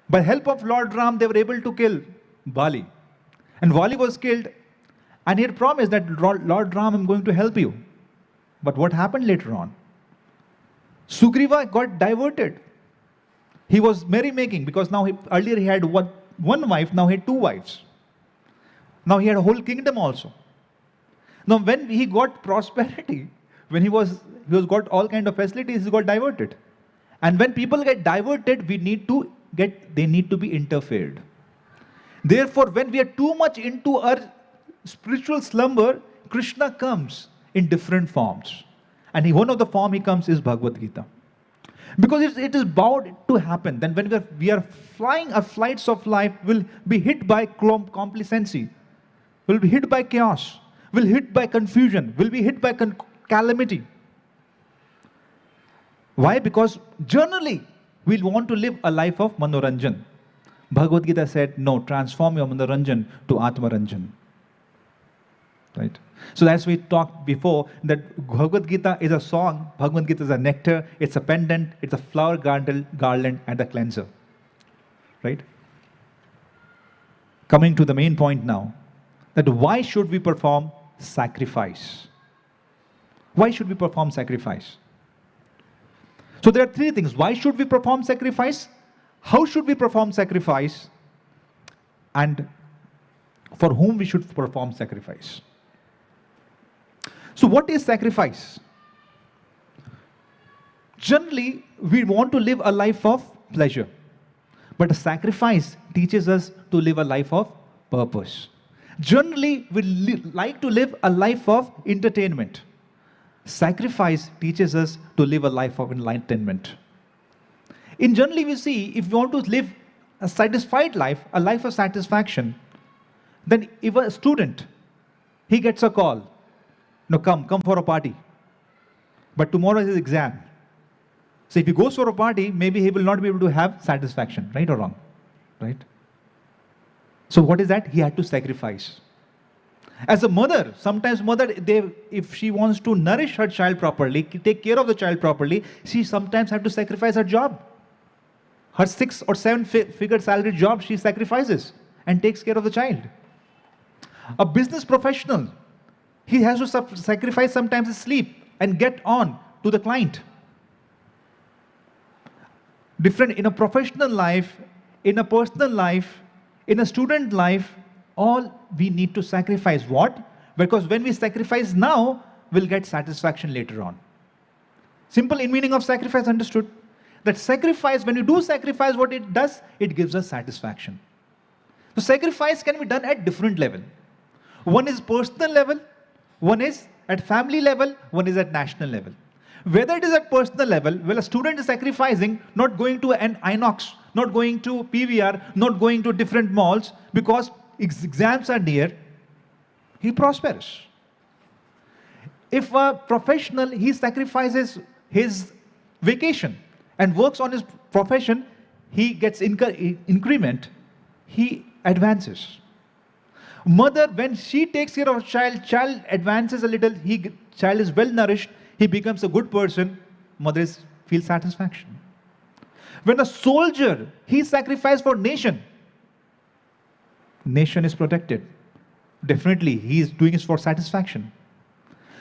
By help of Lord Ram, they were able to kill Bali. And Bali was killed, and he had promised that Lord Ram, I'm going to help you. But what happened later on? Sugriva got diverted. He was merrymaking because now earlier he had one wife, now he had two wives. Now he had a whole kingdom also. Now when he got prosperity, when he got all kind of facilities, he got diverted. And when people get diverted, they need to be interfered. Therefore, when we are too much into our spiritual slumber, Krishna comes in different forms. And one of the form he comes is Bhagavad Gita. Because it is bound to happen. Then when we are flying our flights of life, will be hit by complacency, will be hit by chaos, will be hit by confusion, will be hit by calamity. Why? Because generally, we want to live a life of Manoranjan. Bhagavad Gita said, no, transform your Manoranjan to Atmaranjan. Right? So as we talked before, that Bhagavad Gita is a song, Bhagavad Gita is a nectar, it's a pendant, it's a flower garland and a cleanser. Right? Coming to the main point now, that why should we perform sacrifice? Why should we perform sacrifice? So there are three things. Why should we perform sacrifice? How should we perform sacrifice? And for whom we should perform sacrifice? So what is sacrifice? Generally, we want to live a life of pleasure. But a sacrifice teaches us to live a life of purpose. Generally, we like to live a life of entertainment. Sacrifice teaches us to live a life of enlightenment. In generally, we see, if we want to live a satisfied life, a life of satisfaction, then if a student, he gets a call, no, come for a party. But tomorrow is his exam. So if he goes for a party, maybe he will not be able to have satisfaction, right or wrong? Right? So what is that? He had to sacrifice. As a mother, sometimes if she wants to nourish her child properly, take care of the child properly, she sometimes has to sacrifice her job. Her 6 or 7 figure salary job, she sacrifices and takes care of the child. A business professional, he has to sacrifice sometimes his sleep and get on to the client. Different in a professional life, in a personal life, in a student life, all we need to sacrifice. What? Because when we sacrifice now, we'll get satisfaction later on. Simple in meaning of sacrifice understood. That sacrifice, when you do sacrifice, what it does, it gives us satisfaction. So sacrifice can be done at different level. One is personal level, one is at family level, one is at national level. Whether it is at personal level, well, a student is sacrificing not going to an Inox, not going to PVR, not going to different malls because exams are near, he prospers. If a professional, he sacrifices his vacation and works on his profession, he gets increment, he advances. Mother, when she takes care of a child advances a little, child is well nourished, he becomes a good person, mother feels satisfaction. When a soldier, he sacrificed for nation, nation is protected. Definitely, he is doing it for satisfaction.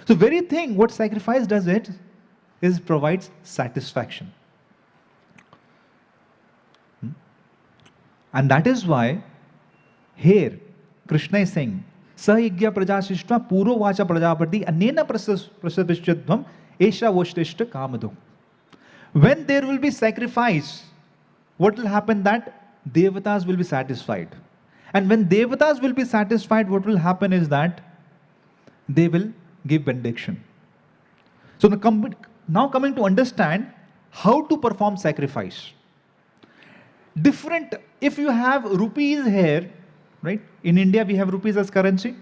So very thing, what sacrifice does it, is provides satisfaction. And that is why, here, Krishna is saying, Sahigya prajasishta puro vacha prajapati anena prasadishchadvam esha voshtishta kamadho. When there will be sacrifice, what will happen that devatas will be satisfied. And when devatas will be satisfied, what will happen is that they will give benediction. So now coming to understand how to perform sacrifice. Different, if you have rupees here, right? In India, we have rupees as currency.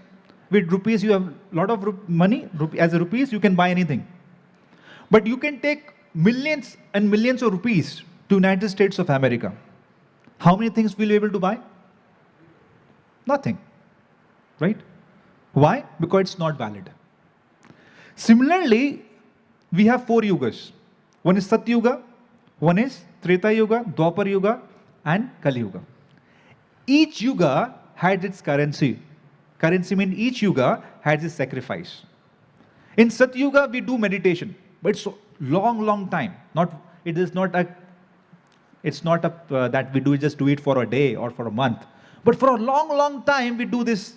With rupees, you have a lot of money. As a rupees, you can buy anything. But you can take millions and millions of rupees to United States of America. How many things will you be able to buy? Nothing. Right? Why? Because it's not valid. Similarly, we have 4 yugas. One is Sat Yuga, one is Treta Yuga, Dwapar Yuga, and Kali Yuga. Each yuga had its currency. Currency means each yuga has its sacrifice. In Sat Yuga, we do meditation, but it's a long time. It's not that we just do it for a day or for a month, but for a long time we do this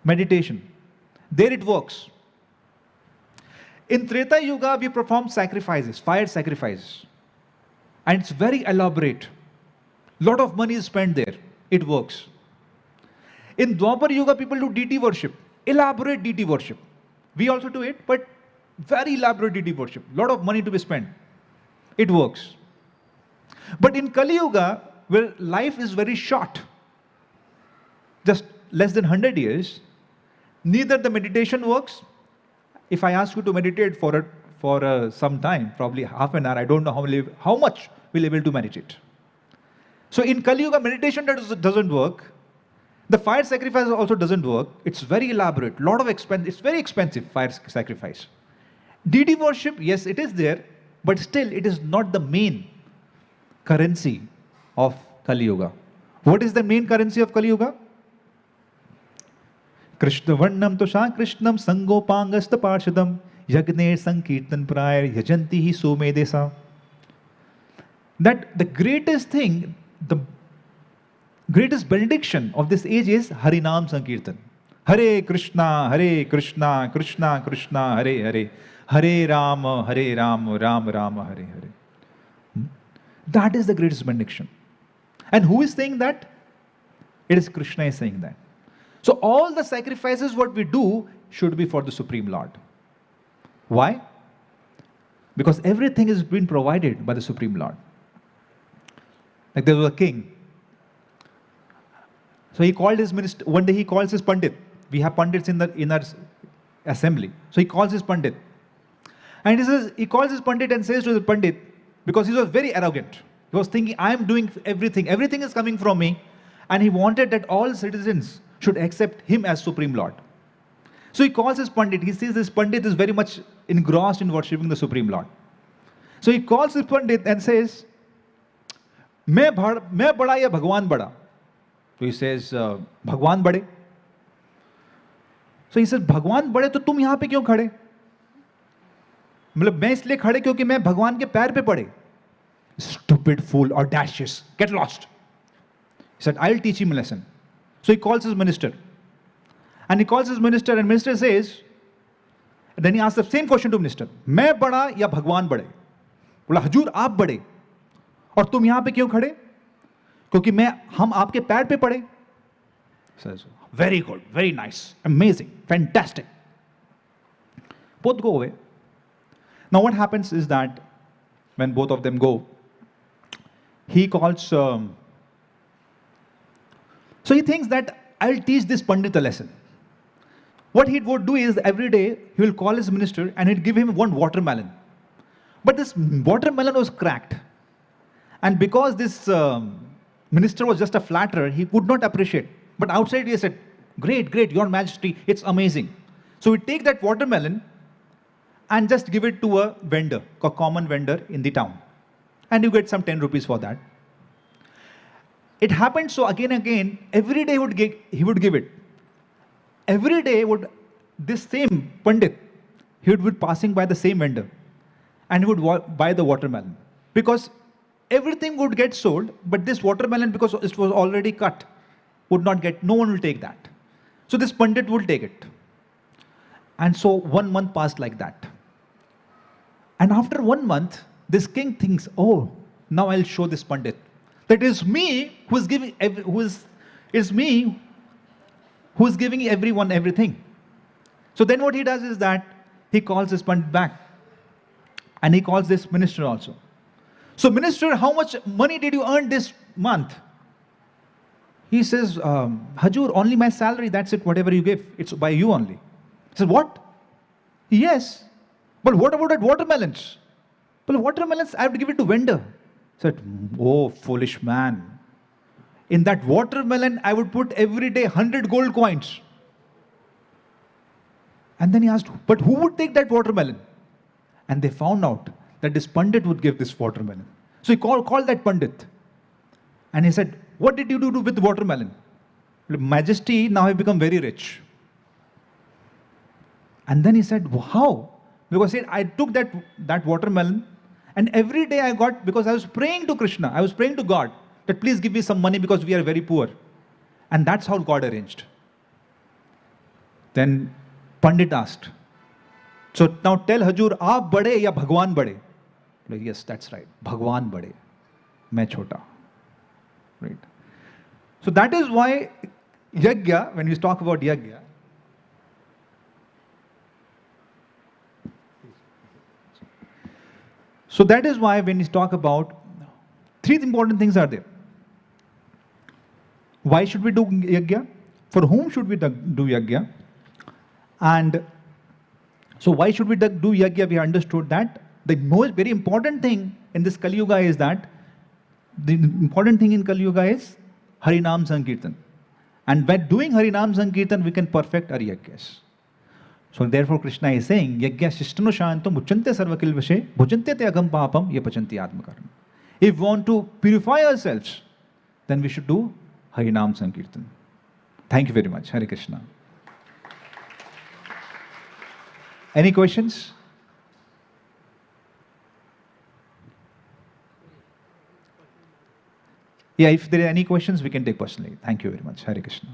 meditation. There it works. In Treta Yuga, we perform sacrifices, fire sacrifices, and it's very elaborate. Lot of money is spent there. It works. In Dwapar Yuga, people do deity worship, elaborate deity worship. We also do it, but very elaborate deity worship. Lot of money to be spent. It works. But in Kali Yuga, where life is very short, just less than 100 years, neither the meditation works. If I ask you to meditate for some time, probably half an hour, I don't know how much we'll be able to meditate. So in Kali Yuga, meditation doesn't work. The fire sacrifice also doesn't work. It's very elaborate, lot of expense. It's very expensive, fire sacrifice. Deity worship, yes, it is there, but still it is not the main currency of Kali Yuga. What is the main currency of Kali Yuga? Krishna Varnam Tosha Krishnam Sangopangasta Parshadam Yagne Sankirtan Prayar Yajanti Hi Somedesa. That the greatest thing, the greatest benediction of this age is Harinam Sankirtan. Hare Krishna, Krishna Krishna, Hare Hare, Hare Rama, Ram Rama, Hare Hare. That is the greatest benediction. And who is saying that? It is Krishna is saying that. So all the sacrifices what we do should be for the Supreme Lord. Why? Because everything is being provided by the Supreme Lord. Like there was a king. So he called his minister, one day he calls his Pandit. We have Pandits in our assembly. So he calls his Pandit. And he calls his Pandit and says to the Pandit, because he was very arrogant. He was thinking, I am doing everything. Everything is coming from me. And he wanted that all citizens should accept him as Supreme Lord. So he calls his Pandit. He sees this Pandit is very much engrossed in worshipping the Supreme Lord. So he calls his Pandit and says, मैं बड़ा या भगवान बड़ा? So he says, भगवान बड़े. So he says, भगवान बड़े तो तुम यहाँ पे क्यों खड़े? मतलब मैं इसलिए खड़े क्योंकि मैं भगवान के पैर पे पड़े. Stupid fool, audacious, get lost. He said, I'll teach him a lesson. So he calls his minister. And he calls his minister and minister says, and then he asks the same question to minister. मैं बड़ा या भगवान बड़े? बोला हजूर आप बड़े और तुम यहाँ पे क्यों खड़े? क्योंकि हम आपके पैर पे पड़े. Says, very good, very nice, amazing, fantastic. both go away. Now what happens is that when both of them go, he calls, so he thinks that I'll teach this Pandit a lesson. What he would do is every day he will call his minister and he'd give him one watermelon. But this watermelon was cracked. And because this minister was just a flatterer, he could not appreciate. But outside he said, great, great, your majesty, it's amazing. So we take that watermelon and just give it to a vendor, a common vendor in the town. And you get some 10 rupees for that. It happened so again and again, every day he would give it. Every day this same Pandit, he would be passing by the same vendor and he would buy the watermelon. Because everything would get sold, but this watermelon, because it was already cut, would not get, no one will take that. So this Pandit will take it. And so 1 month passed like that. And after 1 month, this king thinks, oh, now I'll show this Pandit that it is me who is giving everyone everything. So then what he does is that he calls this Pandit back. And he calls this minister also. So minister, how much money did you earn this month? He says, Hajur, only my salary, that's it, whatever you give, it's by you only. He says, what? Yes. But what about that watermelons? Well, watermelons, I have to give it to vendor. He said, oh, foolish man. In that watermelon, I would put every day 100 gold coins. And then he asked, but who would take that watermelon? And they found out that this Pandit would give this watermelon. So he called that Pandit. And he said, what did you do with the watermelon? Majesty, now I've become very rich. And then he said, how? Because he said, I took that watermelon and every day I got, because I was praying to Krishna, I was praying to God, that please give me some money because we are very poor. And that's how God arranged. Then Pandit asked, so now tell Hajur, aap bade ya Bhagwan bade? Like, yes, that's right. Bhagwan bade. Main chota. Right. So that is why Yajna, when we talk about Yajna, so that is why when we talk about, 3 important things are there. Why should we do Yajna? For whom should we do Yajna? And so why should we do Yajna? We understood that the most very important thing in this Kali Yuga is that the important thing in Kali Yuga is Harinam Sankirtan. And by doing Harinam Sankirtan, we can perfect our Yajnas. So therefore Krishna is saying, Yajna Shishtano Shantam Uchante Sarvakil Vashe Bhujante Te Agam Papam Yapachanti Atmakaram. If we want to purify ourselves, then we should do Harinam Sankirtan. Thank you very much. Hare Krishna. Any questions? Yeah, if there are any questions, we can take personally. Thank you very much. Hare Krishna.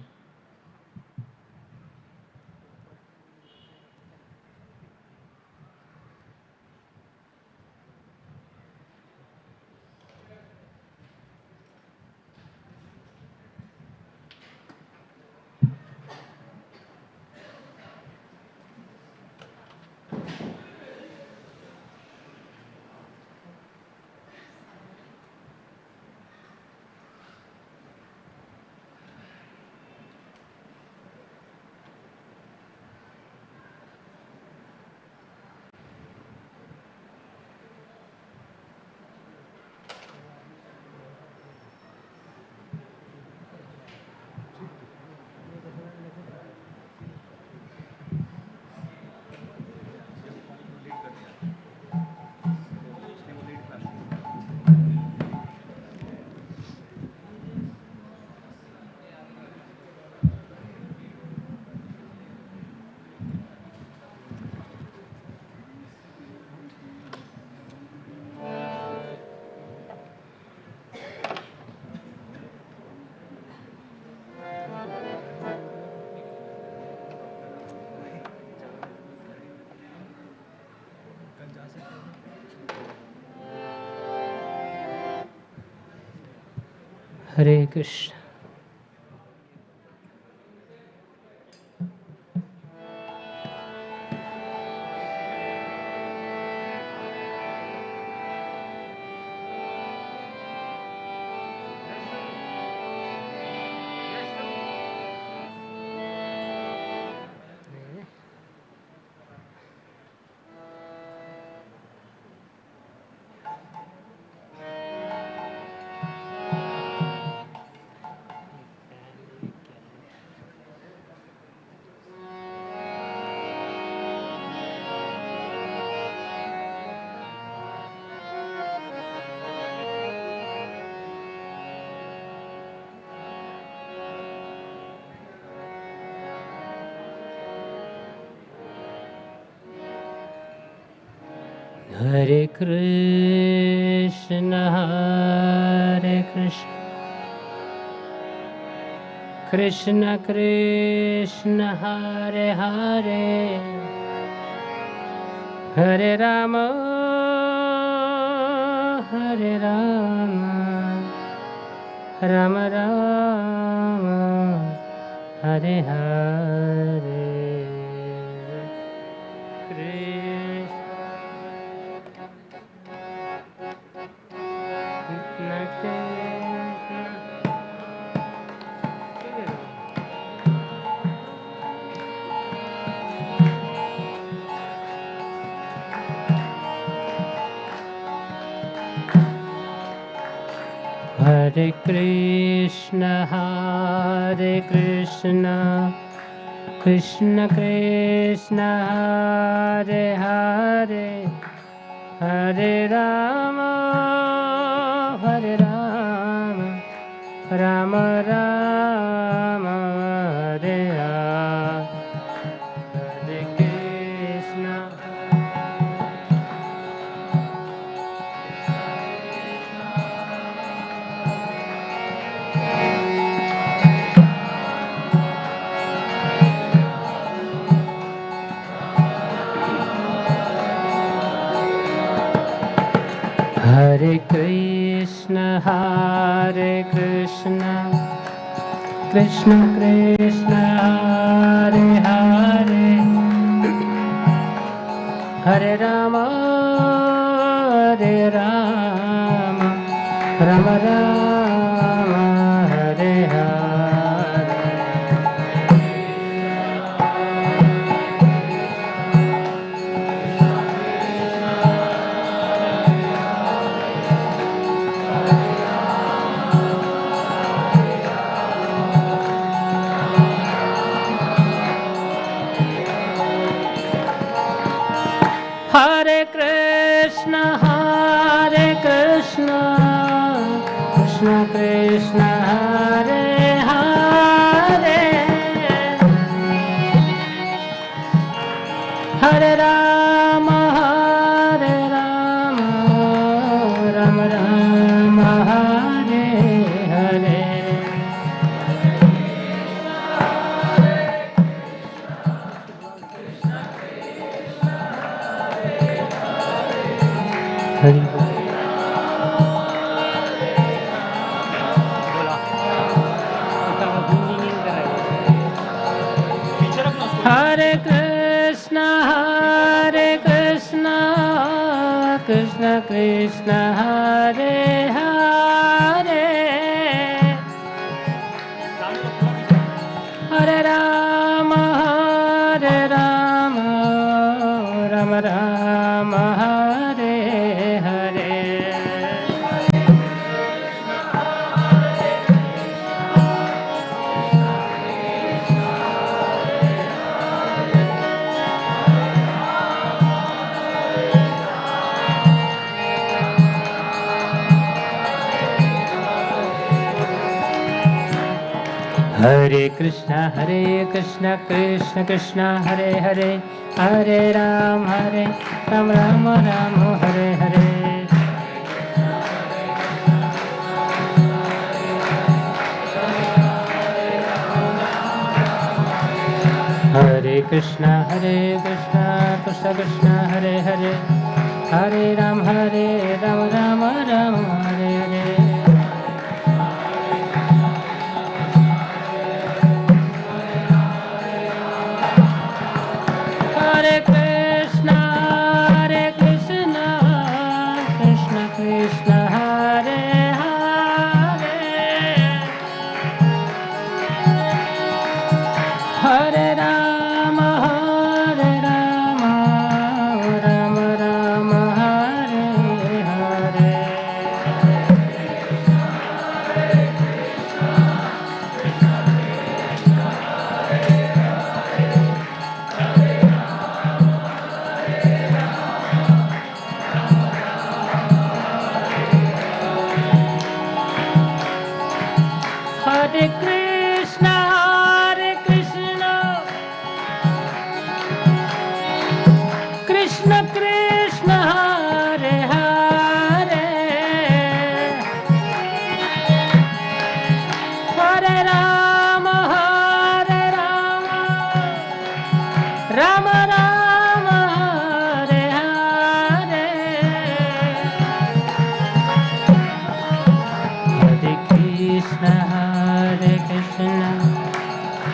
Hare Krishna. Hare Krishna, Hare Krishna, Krishna Krishna, Hare Hare, Hare Rama, Hare Rama, Rama Rama, Hare Hare. Hare Krishna, Hare Krishna, Krishna Krishna, Hare Hare, Hare Rama, Hare Rama, Rama Rama, Hare Hare. Hare Krishna, Hare Krishna, Hare Krishna, Krishna Krishna, Hare Hare, Hare Rama, Hare Rama, Rama Rama, Hare Hare. Hare Krishna, Hare Krishna, Krishna Krishna, Hare Hare, Hare Rama, Hare Rama, Rama Rama, Hare Hare. Hare Krishna, Hare Krishna, Krishna Krishna, Hare Hare, Hare Rama, Hare Rama, Rama Rama, Hare Hare. Hare Krishna, Krishna Krishna, Hare Hare, Hare Ram, Ram Ram, Hare Hare. Hare Krishna, Krishna Krishna, Hare Hare, Hare Ram, Ram Ram, Hare Hare. Hare Krishna, Krishna Krishna, Hare Hare, Hare Rama, Rama Rama, Hare Hare.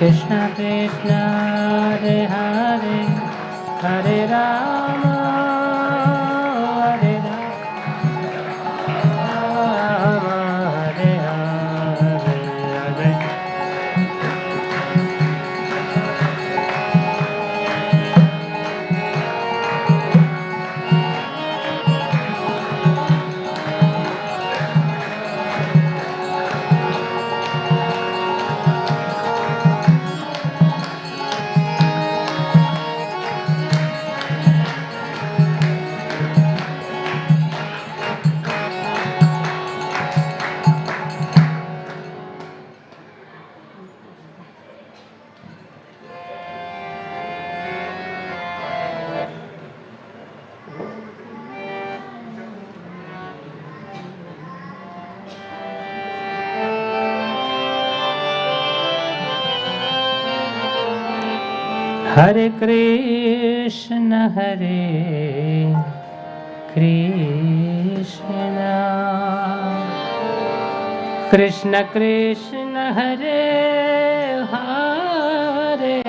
Krishna Krishna Hare Hare Hare Rama Hare Rama Hare Hare Hare Krishna Krishna Krishna Hare Hare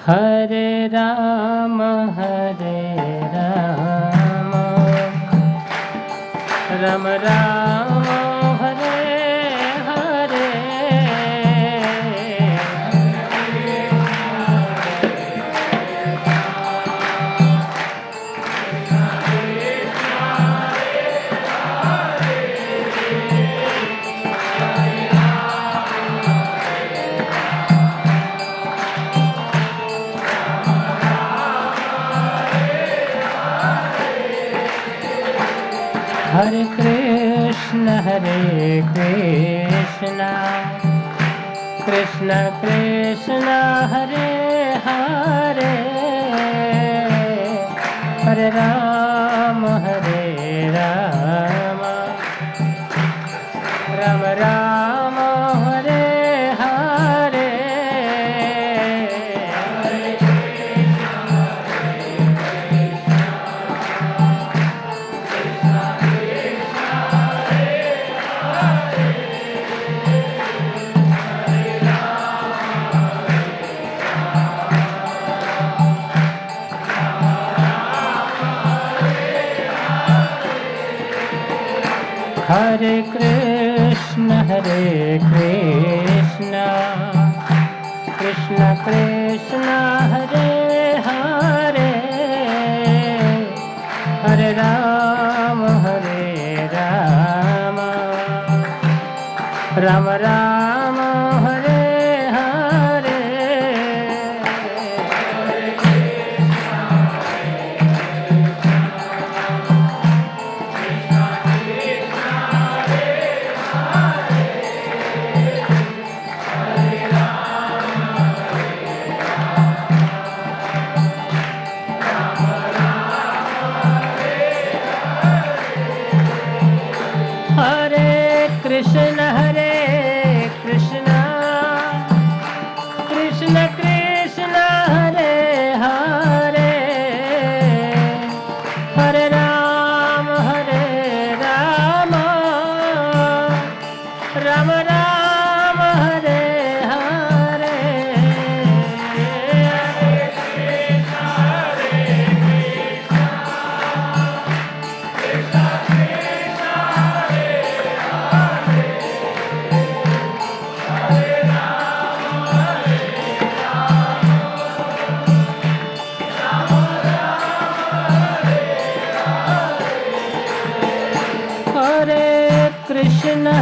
Hare Rama Rama Rama Hare Hare Hare Krishna Krishna Krishna Hare Hare Hare Rama Rama Rama Hare Hare Hare Krishna Krishna Krishna Hare Hare Hare Rama Rama Rama Hare Hare Krishna Krishna Krishna Hare Hare Hare Rama Rama Rama Hare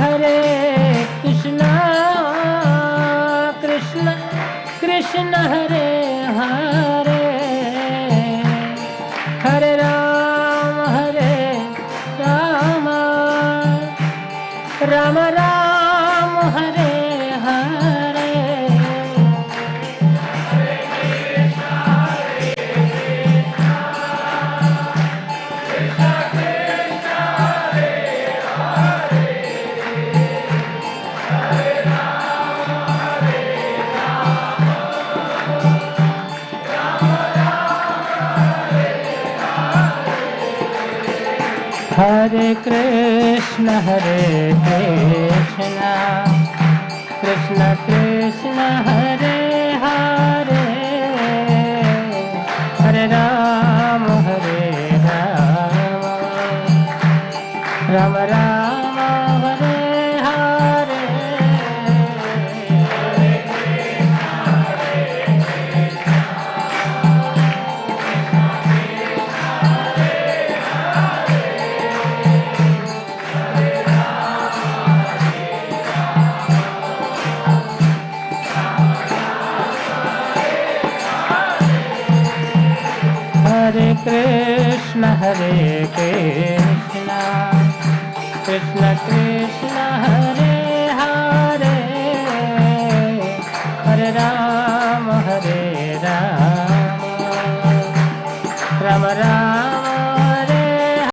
Hare Krishna Krishna Krishna Hare Hare Hare Rama Rama Rama Hare Hare Hare Krishna, Krishna Krishna, Hare Hare, Hare Rama, Rama Rama, Hare Hare. Hare Krishna, Krishna Krishna, Hare Hare, Hare Rama.